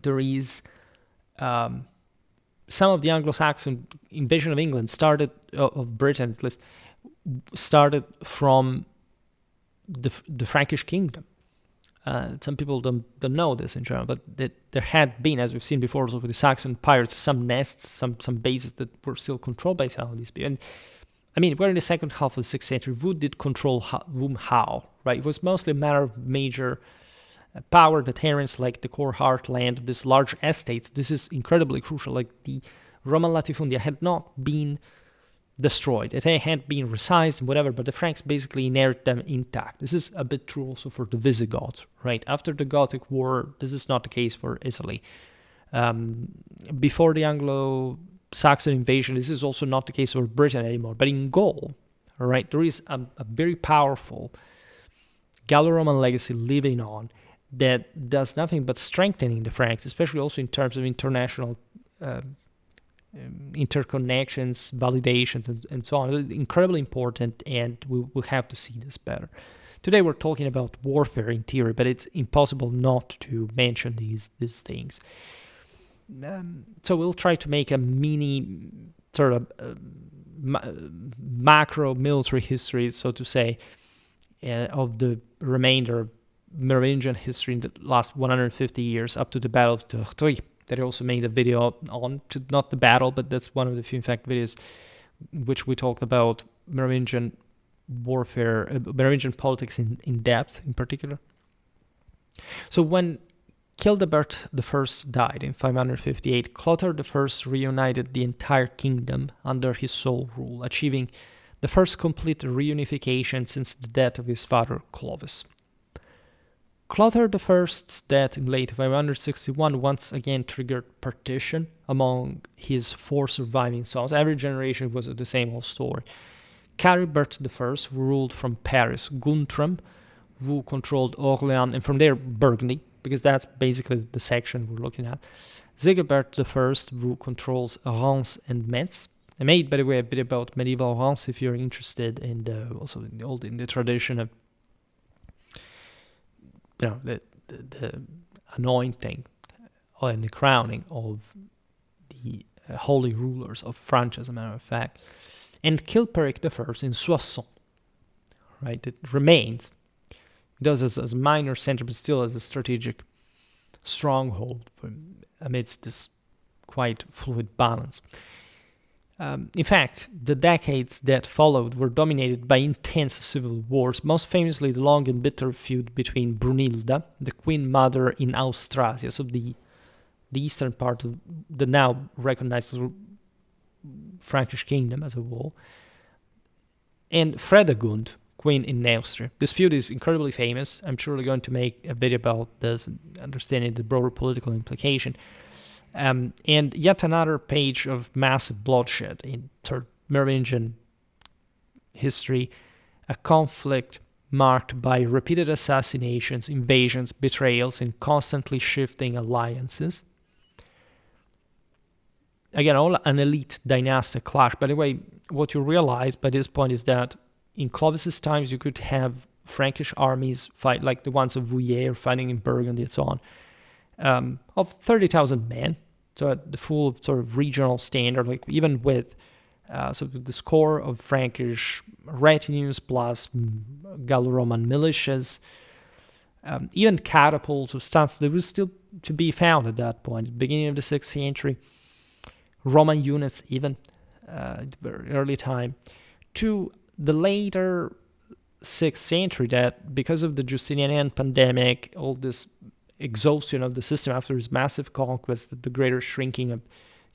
there is some of the Anglo-Saxon invasion of England of Britain at least, started from the Frankish kingdom. Some people don't know this in general, but there had been, as we've seen before, also with the Saxon pirates, some nests, some bases that were still controlled by some of these people. And I mean, we're in the second half of the 6th century. Who did control whom how, right? It was mostly a matter of major power adherents, like the core heartland, these large estates. This is incredibly crucial. Like the Roman latifundia had not been destroyed. It had been resized and whatever, but the Franks basically inherit them intact. This is a bit true also for the Visigoths, right? After the Gothic War, this is not the case for Italy. Before the Anglo-Saxon invasion, this is also not the case for Britain anymore. But in Gaul, right, there is a very powerful Gallo-Roman legacy living on that does nothing but strengthening the Franks, especially also in terms of international interconnections, validations, and so on. It's incredibly important, and we will have to see this better. Today we're talking about warfare in theory, but it's impossible not to mention these things. So we'll try to make a mini sort of macro military history, so to say, of the remainder of Merovingian history in the last 150 years up to the Battle of Tertry, that I also made a video on, not the battle, but that's one of the few, in fact, videos in which we talked about Merovingian warfare, Merovingian politics in depth in particular. So when Childebert I died in 558, Clotaire I reunited the entire kingdom under his sole rule, achieving the first complete reunification since the death of his father Clovis. Clotaire I's death in late 561 once again triggered partition among his 4 surviving sons. Every generation was the same old story. Caribert I, who ruled from Paris, Guntram, who controlled Orléans, and from there Burgundy, because that's basically the section we're looking at. Sigebert I, who controls Reims and Metz. I made, by the way, a video about medieval Reims if you're interested in the tradition of the anointing and the crowning of the holy rulers of France, as a matter of fact. And Chilperic I in Soissons, right? It remains. It does as a minor center, but still as a strategic stronghold amidst this quite fluid balance. In fact, the decades that followed were dominated by intense civil wars, most famously the long and bitter feud between Brunilda, the queen mother in Austrasia, so the eastern part of the now recognized Frankish kingdom as a whole, and Fredegund, queen in Neustria. This feud is incredibly famous. I'm surely going to make a video about this, understanding the broader political implication. And yet another page of massive bloodshed in Merovingian history, a conflict marked by repeated assassinations, invasions, betrayals, and constantly shifting alliances. Again, all an elite dynastic clash. By the way, what you realize by this point is that in Clovis's times, you could have Frankish armies fight, like the ones of Vouillé fighting in Burgundy and so on, of 30,000 men, so at the full sort of regional standard, like even with the score of Frankish retinues plus Gallo-Roman militias, even catapults or stuff, there was still to be found at that point, beginning of the 6th century. Roman units even, at the very early time, to the later 6th century, that because of the Justinian pandemic, all this exhaustion of the system after his massive conquest, the greater shrinking of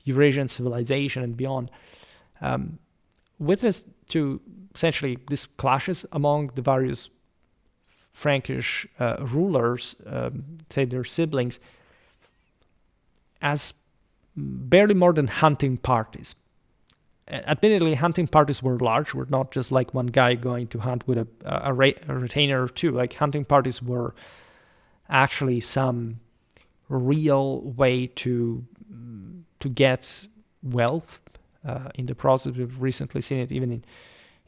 Eurasian civilization and beyond, witnessed to essentially these clashes among the various Frankish rulers, say their siblings, as barely more than hunting parties. Admittedly, hunting parties were large, were not just like one guy going to hunt with a retainer or two. Like, hunting parties were actually some real way to get wealth in the process. We've recently seen it even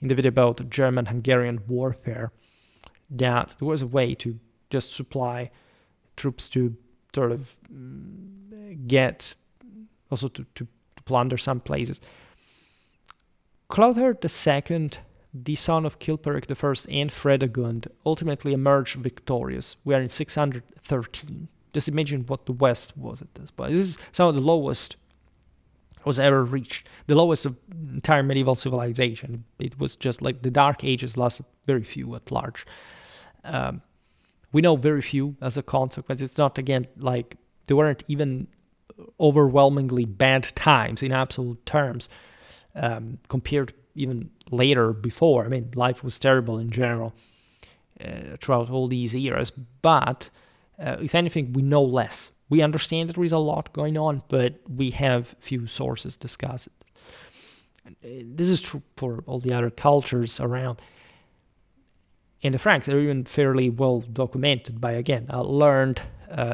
in the video about German-Hungarian warfare, that there was a way to just supply troops to sort of get, also to plunder some places. Clothar II, the son of Chilperic I and Fredegund, ultimately emerged victorious. We are in 613. Just imagine what the West was at this point. This is some of the lowest was ever reached, the lowest of entire medieval civilization. It was just like the Dark Ages lasted very few at large. We know very few as a consequence. It's not, again, like there weren't even overwhelmingly bad times in absolute terms. Compared even later before. I mean, life was terrible in general throughout all these eras, but if anything, we know less. We understand that there is a lot going on, but we have few sources discuss it. This is true for all the other cultures around. And the Franks are even fairly well documented by, again, a learned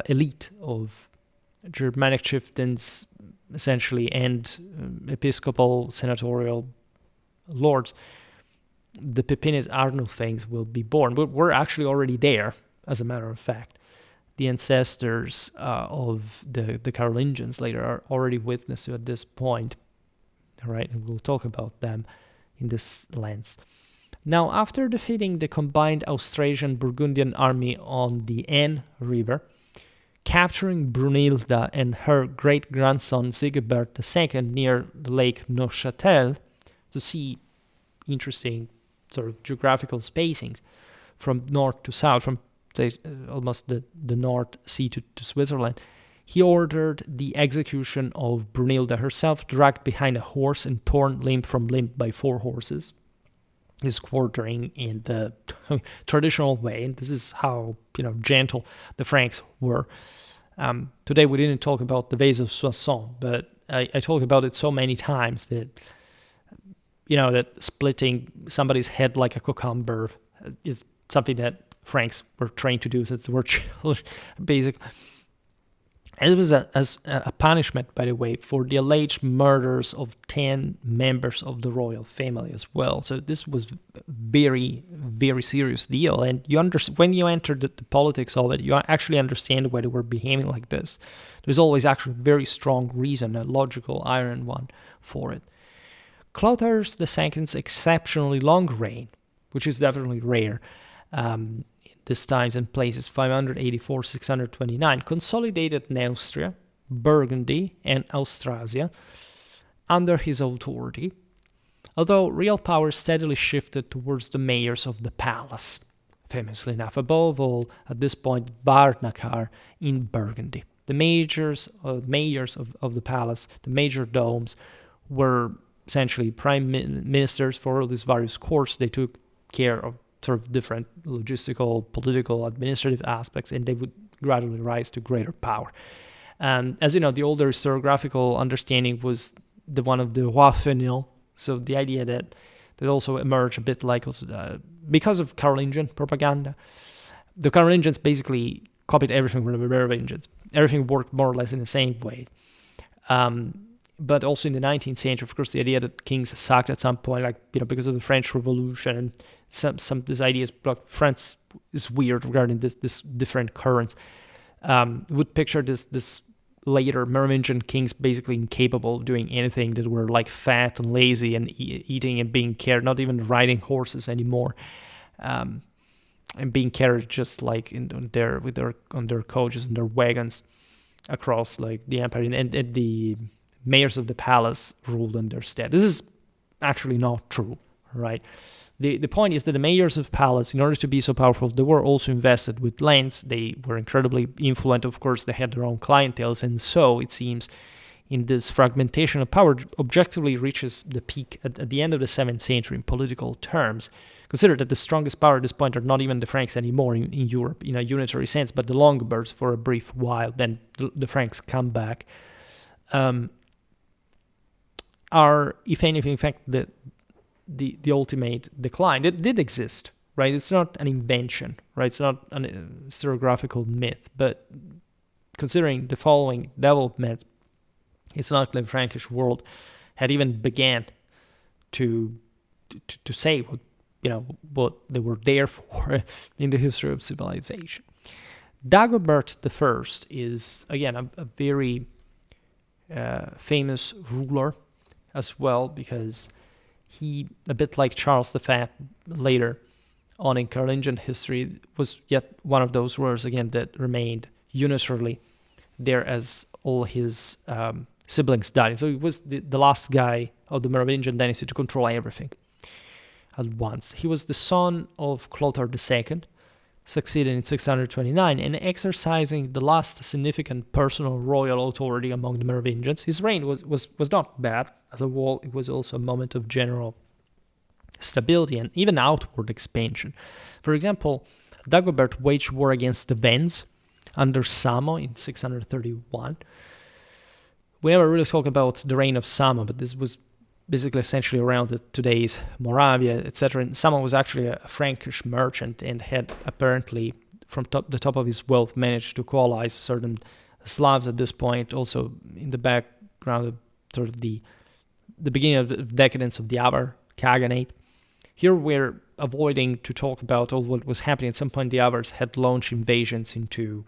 elite of Germanic chieftains, essentially, and episcopal, senatorial lords. The Pipinid Arnulf things will be born. We're actually already there, as a matter of fact. The ancestors of the Carolingians later are already witnessed to at this point. All right, and we'll talk about them in this lens. Now, after defeating the combined Austrasian-Burgundian army on the Aisne River, capturing Brunilda and her great-grandson Sigebert II near the lake Neuchâtel, to see interesting sort of geographical spacings from north to south, from say, almost the North Sea to Switzerland, he ordered the execution of Brunilda herself, dragged behind a horse and torn limb from limb by 4 horses. His quartering in the traditional way, and this is how gentle the Franks were. Today we didn't talk about the vase of Soissons, but I talk about it so many times that that splitting somebody's head like a cucumber is something that Franks were trained to do since they were children, basically. And it was as a punishment, by the way, for the alleged murders of 10 members of the royal family as well. So this was a very, very serious deal. And when you enter the politics of it, you actually understand why they were behaving like this. There's always actually a very strong reason, a logical, iron one, for it. Clothar II's exceptionally long reign, which is definitely rare, this times and places 584-629, consolidated Neustria, Burgundy, and Austrasia under his authority, although real power steadily shifted towards the mayors of the palace, famously enough, above all, at this point, Warnachar in Burgundy. The mayors of the palace, the major domes, were essentially prime ministers for all these various courts. They took care of sort of different logistical, political, administrative aspects, and they would gradually rise to greater power. As you know, the older historiographical understanding was the one of the roi fainéant, so the idea that also emerged a bit like because of Carolingian propaganda. The Carolingians basically copied everything from the Merovingians. Everything worked more or less in the same way. But also in the 19th century, of course, the idea that kings sucked at some point, because of the French Revolution and some these ideas, but France is weird regarding this different currents. Would picture this later Merovingian kings basically incapable of doing anything, that were like fat and lazy and eating and being carried, not even riding horses anymore, and being carried just like on their coaches and their wagons. across like the empire, and the mayors of the palace ruled in their stead. This is actually not true, right? The point is that the mayors of palace, in order to be so powerful, they were also invested with lands. They were incredibly influential. Of course, they had their own clienteles, and so it seems in this fragmentation of power objectively reaches the peak at the end of the 7th century in political terms. Consider that the strongest power at this point are not even the Franks anymore in Europe in a unitary sense, but the Longobards for a brief while. Then the Franks come back. Are, if anything, in fact, the ultimate decline. It did exist, right? It's not an invention, right? It's not a historiographical myth, but considering the following development, it's not like the Frankish world had even began to say what they were there for in the history of civilization. Dagobert I is, again, a very famous ruler as well, because he, a bit like Charles the Fat later on in Carolingian history, was yet one of those rulers, again, that remained unitarily there as all his siblings died. So he was the last guy of the Merovingian dynasty to control everything at once. He was the son of Clovis II, succeeded in 629, and exercising the last significant personal royal authority among the Merovingians. His reign was not bad. As a whole, it was also a moment of general stability and even outward expansion. For example, Dagobert waged war against the Wends under Samo in 631. We never really talk about the reign of Samo, but this was basically essentially around today's Moravia, etc. And Samo was actually a Frankish merchant and had apparently, from the top of his wealth, managed to coalize certain Slavs at this point, also in the background of sort of the beginning of the decadence of the Avar Khaganate. Here we're avoiding to talk about all what was happening. At some point, the Avars had launched invasions into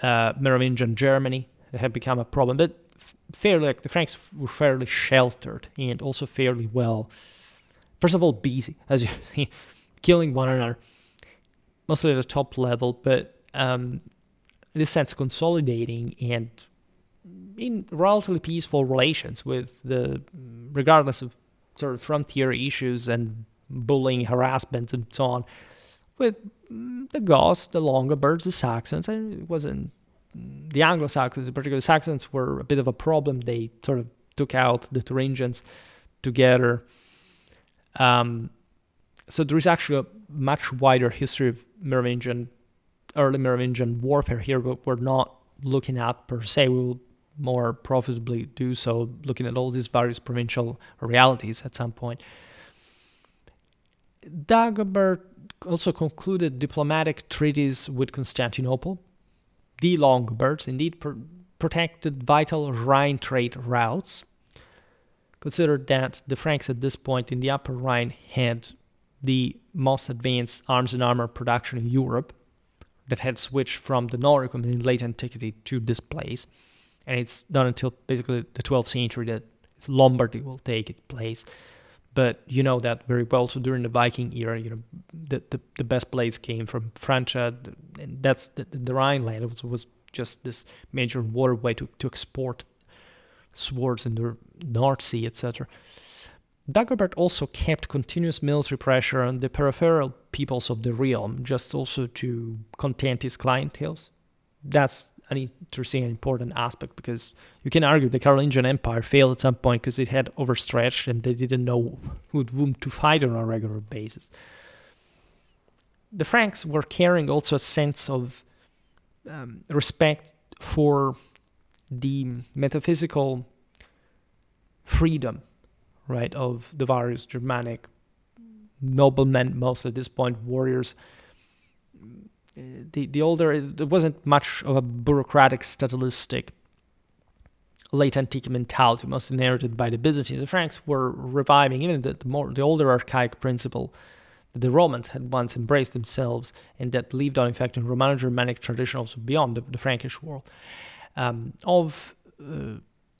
Merovingian Germany. It had become a problem, but fairly, like the Franks were fairly sheltered and also fairly well, first of all, busy, as you see, killing one another, mostly at the top level, but in this sense, consolidating and in relatively peaceful relations with regardless of sort of frontier issues and bullying, harassment, and so on, with the Goths, the Longobards, the Saxons. And it wasn't the Anglo-Saxons, in particular. The Saxons were a bit of a problem. They sort of took out the Thuringians together. So there is actually a much wider history of early Merovingian warfare here, but we're not looking at per se. We will more profitably do so looking at all these various provincial realities at some point. Dagobert also concluded diplomatic treaties with Constantinople. The Longobards indeed protected vital Rhine trade routes. Consider that the Franks at this point in the Upper Rhine had the most advanced arms and armor production in Europe, that had switched from the Noricum in late antiquity to this place. And it's not until basically the 12th century that Lombardy will take its place. But you know that very well. So during the Viking era, the best blades came from Francia, and that's the Rhineland. It was just this major waterway to export swords in the North Sea, etc. Dagobert also kept continuous military pressure on the peripheral peoples of the realm, just also to content his clienteles. That's an interesting and important aspect, because you can argue the Carolingian Empire failed at some point because it had overstretched and they didn't know with whom to fight on a regular basis. The Franks were carrying also a sense of respect for the metaphysical freedom, right, of the various Germanic noblemen, mostly at this point warriors. The older, there wasn't much of a bureaucratic, statalistic, late antique mentality, mostly inherited by the Byzantines. The Franks were reviving even the older archaic principle that the Romans had once embraced themselves, and that lived on, in fact, in Romano-Germanic tradition also beyond the Frankish world, of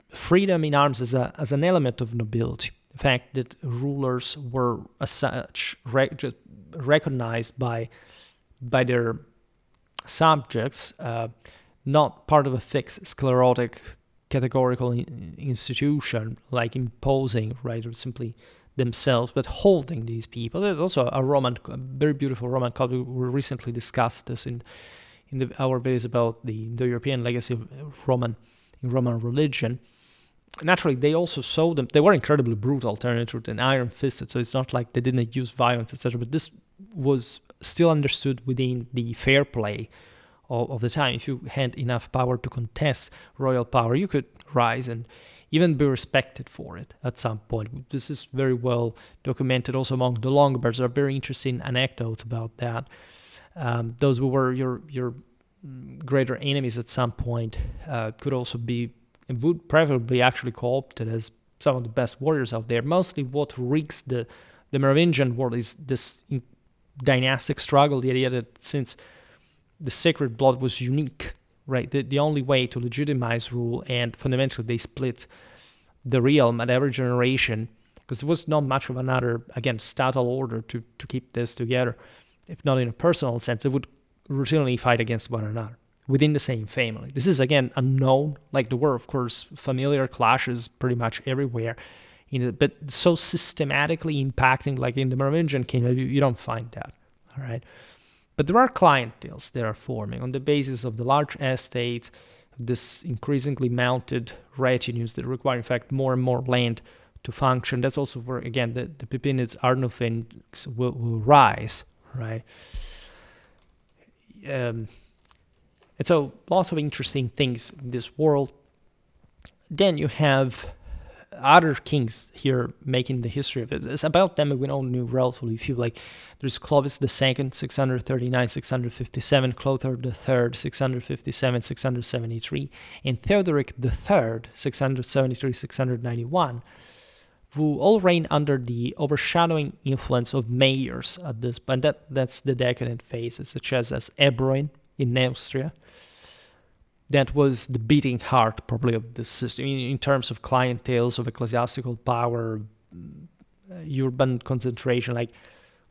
freedom in arms as an element of nobility. The fact that rulers were as such recognized by their subjects, not part of a fixed sclerotic categorical institution, like imposing, right, or simply themselves, but holding these people. There's also a very beautiful Roman code. We recently discussed this in our videos about the European legacy of Roman religion. Naturally, they also saw them. They were incredibly brutal, turning to an iron-fisted. So it's not like they didn't use violence, etc. But this was still understood within the fair play of the time. If you had enough power to contest royal power, you could rise and even be respected for it at some point. This is very well documented also among the Longobards. There are very interesting anecdotes about that. Those who were your greater enemies at some point could also be, and would preferably actually co-opted as some of the best warriors out there. Mostly what rigs the Merovingian world is this dynastic struggle, the idea that since the sacred blood was unique, right, the only way to legitimize rule, and fundamentally they split the realm at every generation, because there was not much of another, again, statal order to keep this together. If not in a personal sense, they would routinely fight against one another within the same family. This is, again, unknown. Like, there were, of course, familiar clashes pretty much everywhere, but so systematically impacting, like in the Merovingian kingdom, you don't find that, all right? But there are clienteles that are forming on the basis of the large estates, this increasingly mounted retinues that require, in fact, more and more land to function. That's also where, again, the Pipinids, Arnulfings will rise, right? And so lots of interesting things in this world. Then you have other kings here making the history of it. It's about them we only knew relatively few. Like, there's Clovis II, 639, 657, Clothar III, 657, 673, and Theodoric III, 673, 691, who all reign under the overshadowing influence of mayors at this point. That's the decadent phases, such as Ebroin in Neustria. That was the beating heart, probably, of the system in terms of clienteles, of ecclesiastical power, urban concentration. Like,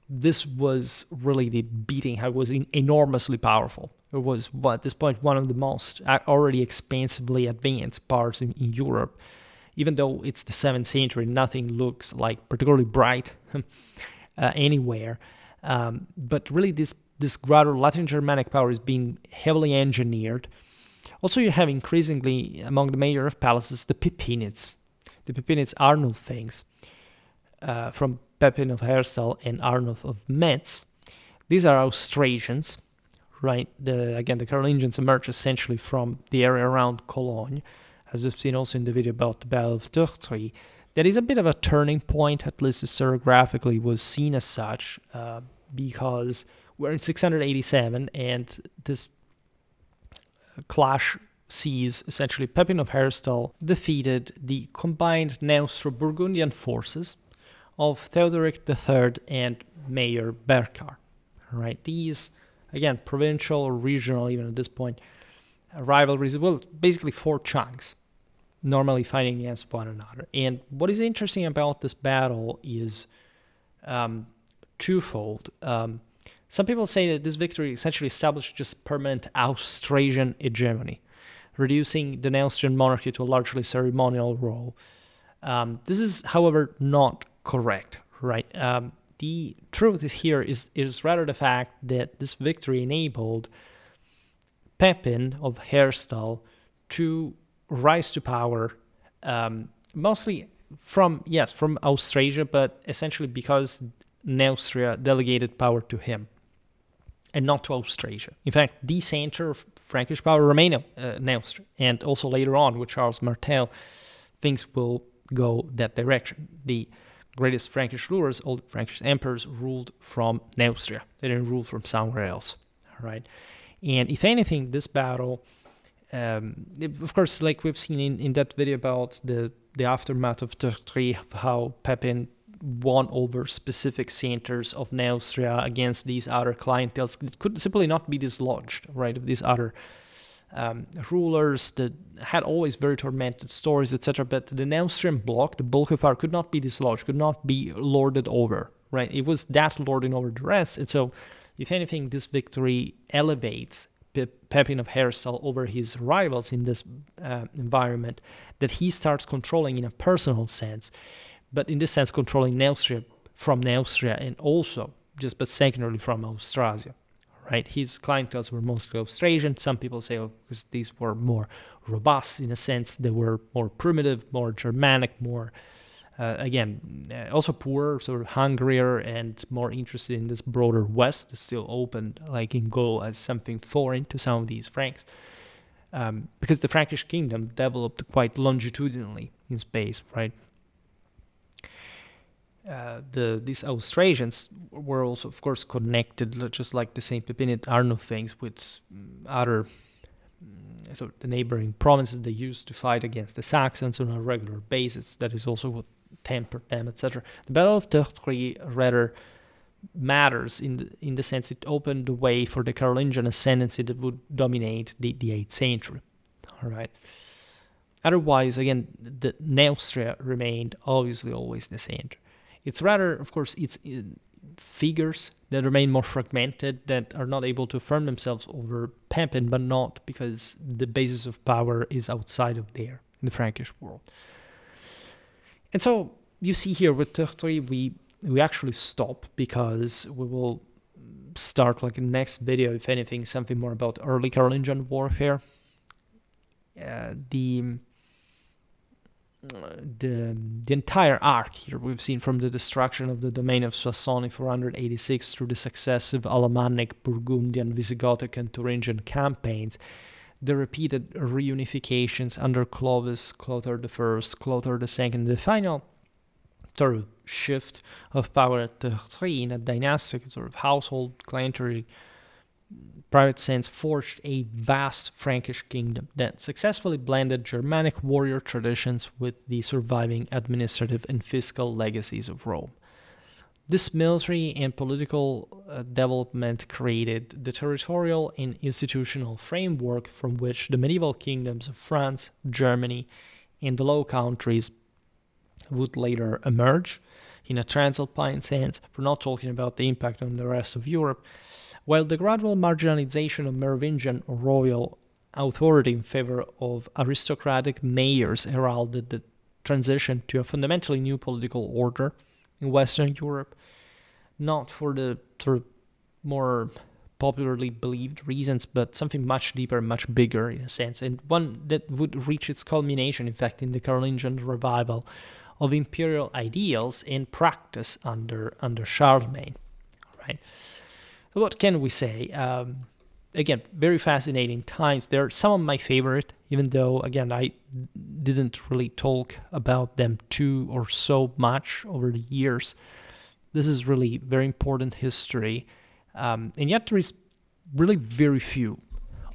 this was really the beating heart. It was enormously powerful. It was, at this point, one of the most already expansively advanced parts in Europe. Even though it's the 7th century, nothing looks like particularly bright anywhere. But really, this greater Latin Germanic power is being heavily engineered. Also, you have increasingly, among the mayor of palaces, the Pipinids. The Pipinids Arnulfings, from Pepin of Herstal and Arnulf of Metz. These are Austrasians, right? The Carolingians emerge essentially from the area around Cologne, as we've seen also in the video about the Battle of Tertry. That is a bit of a turning point, at least historiographically was seen as such, because we're in 687, and this clash sees essentially Pepin of Herstal defeated the combined Neustro-Burgundian forces of Theodoric III and Mayor Berkar. Right? These, again, provincial or regional, even at this point, rivalries, well, basically 4 chunks, normally fighting against one another. And what is interesting about this battle is twofold. Some people say that this victory essentially established just permanent Austrasian hegemony, reducing the Neustrian monarchy to a largely ceremonial role. This is, however, not correct, right? The truth is rather the fact that this victory enabled Pepin of Herstal to rise to power, mostly from Austrasia, but essentially because Neustria delegated power to him and not to Austrasia. In fact, the center of Frankish power remained Neustria, and also later on with Charles Martel, things will go that direction. The greatest Frankish rulers, all Frankish emperors, ruled from Neustria. They didn't rule from somewhere else, right? And if anything, this battle, of course, like we've seen in that video about the aftermath of Tertry, how Pepin won over specific centers of Neustria against these other clienteles. It could simply not be dislodged, right, of these other rulers that had always very tormented stories, etc. But the Neustrian bloc, the bulk of power, could not be dislodged, could not be lorded over, right? It was that lording over the rest. And so, if anything, this victory elevates Pepin of Herstal over his rivals in this environment, that he starts controlling in a personal sense, but in this sense controlling Neustria from Neustria and also just but secondarily from Austrasia. Right, his clienteles were mostly Austrasian. Some people say, oh, because these were more robust in a sense, they were more primitive, more Germanic, more also poorer, sort of hungrier and more interested in this broader West, still open, like in Gaul, as something foreign to some of these Franks. Because the Frankish kingdom developed quite longitudinally in space, right? These Austrasians were also, of course, connected, just like the Saint Pepinid Arno things, with other the neighboring provinces. They used to fight against the Saxons on a regular basis. That is also what tempered them, etc. The Battle of Tertry rather matters in the sense it opened the way for the Carolingian ascendancy that would dominate the 8th century. All right. Otherwise, again, the Neustria remained obviously always the center. It's rather, of course, it's figures that remain more fragmented, that are not able to affirm themselves over Pepin, but not because the basis of power is outside of there in the Frankish world. And so you see here with Tertry, we actually stop because we will start like in the next video, if anything, something more about early Carolingian warfare. The entire arc here we've seen from the destruction of the domain of Soissons in 486 through the successive Alamannic, Burgundian, Visigothic, and Thuringian campaigns, the repeated reunifications under Clovis, Clothar I, Clothar II, the final sort of shift of power at Tertry in a dynastic sort of household clientery private sense forged a vast Frankish kingdom that successfully blended Germanic warrior traditions with the surviving administrative and fiscal legacies of Rome. This military and political development created the territorial and institutional framework from which the medieval kingdoms of France, Germany, and the Low Countries would later emerge in a Transalpine sense, for not talking about the impact on the rest of Europe, while the gradual marginalization of Merovingian royal authority in favor of aristocratic mayors heralded the transition to a fundamentally new political order in Western Europe, not for the sort of more popularly believed reasons, but something much deeper, much bigger in a sense, and one that would reach its culmination, in fact, in the Carolingian revival of imperial ideals in practice under Charlemagne, right? So what can we say? Again, very fascinating times. They're some of my favorite, even though, again, I didn't really talk about them too or so much over the years. This is really very important history. And yet there is really very few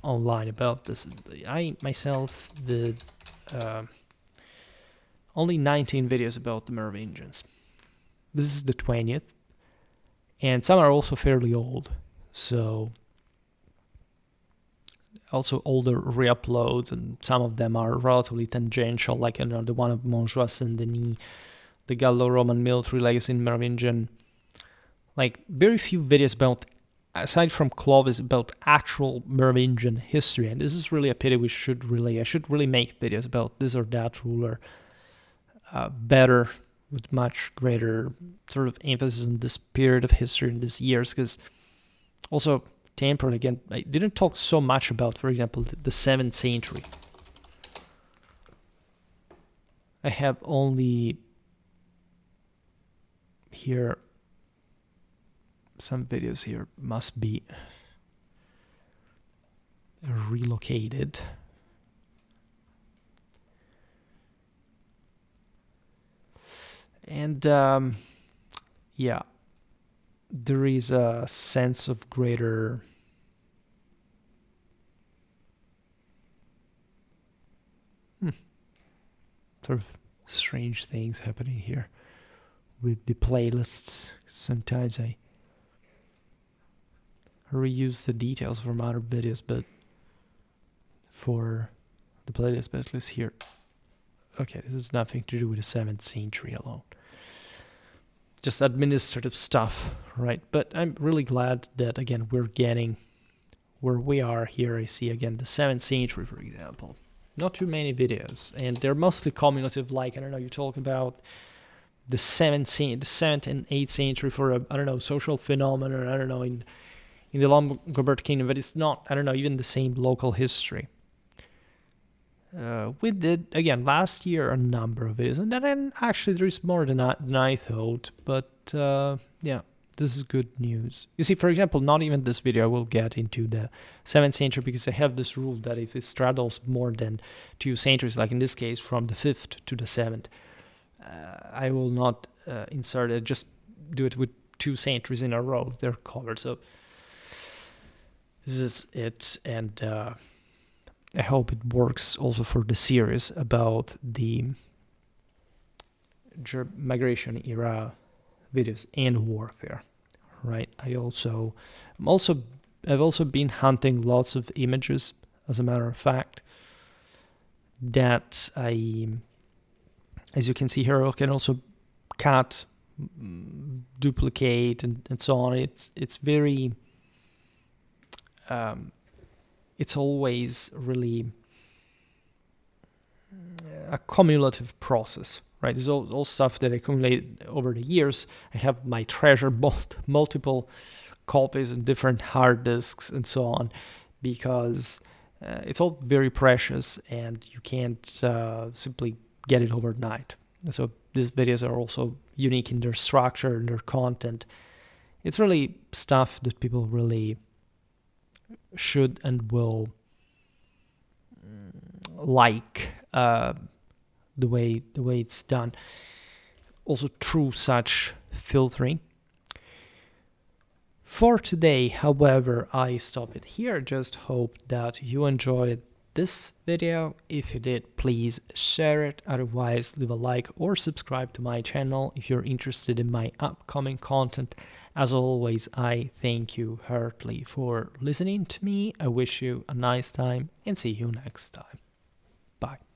online about this. I myself did only 19 videos about the Merovingians. This is the 20th. And some are also fairly old, so also older re-uploads, and some of them are relatively tangential, like the one of Montjoie Saint-Denis, the Gallo-Roman military legacy in Merovingian. Like, very few videos about, aside from Clovis, about actual Merovingian history, and this is really a pity. I should really make videos about this or that ruler better, with much greater sort of emphasis on this period of history in these years, because also tempered again, I didn't talk so much about, for example, the 7th century. I have only here, some videos here must be relocated. And yeah, there is a sense of greater sort of strange things happening here with the playlists. Sometimes I reuse the details from other videos, but for the playlist, but at least here. Okay, this has nothing to do with the 7th century alone. Just administrative stuff, right? But I'm really glad that, again, we're getting where we are here, I see again the 7th century, for example. Not too many videos, and they're mostly cumulative. Like, I don't know, you talk about the 7th and 8th century for a, I don't know, social phenomenon, I don't know, in the Lombard Kingdom, but it's not, I don't know, even the same local history. We did, again, last year a number of videos, and then actually there is more than I thought, but yeah, this is good news. You see, for example, not even this video will get into the 7th century, because I have this rule that if it straddles more than 2 centuries, like in this case from the 5th to the 7th, I will not insert it, just do it with 2 centuries in a row, they're covered. So this is it, and I hope it works also for the series about the migration era videos and warfare, right? I've also been hunting lots of images, as a matter of fact, that as you can see here, I can also cut, duplicate, and so on. It's very it's always really a cumulative process, right? It's all stuff that I accumulate over the years. I have my treasure multiple copies and different hard disks and so on, because it's all very precious and you can't simply get it overnight. So these videos are also unique in their structure and their content. It's really stuff that people really should and will like, the way it's done, also through such filtering. For today, however, I stop it here. Just hope that you enjoyed this video. If you did, please share it. Otherwise, leave a like or subscribe to my channel if you're interested in my upcoming content. As always, I thank you heartily for listening to me. I wish you a nice time and see you next time. Bye.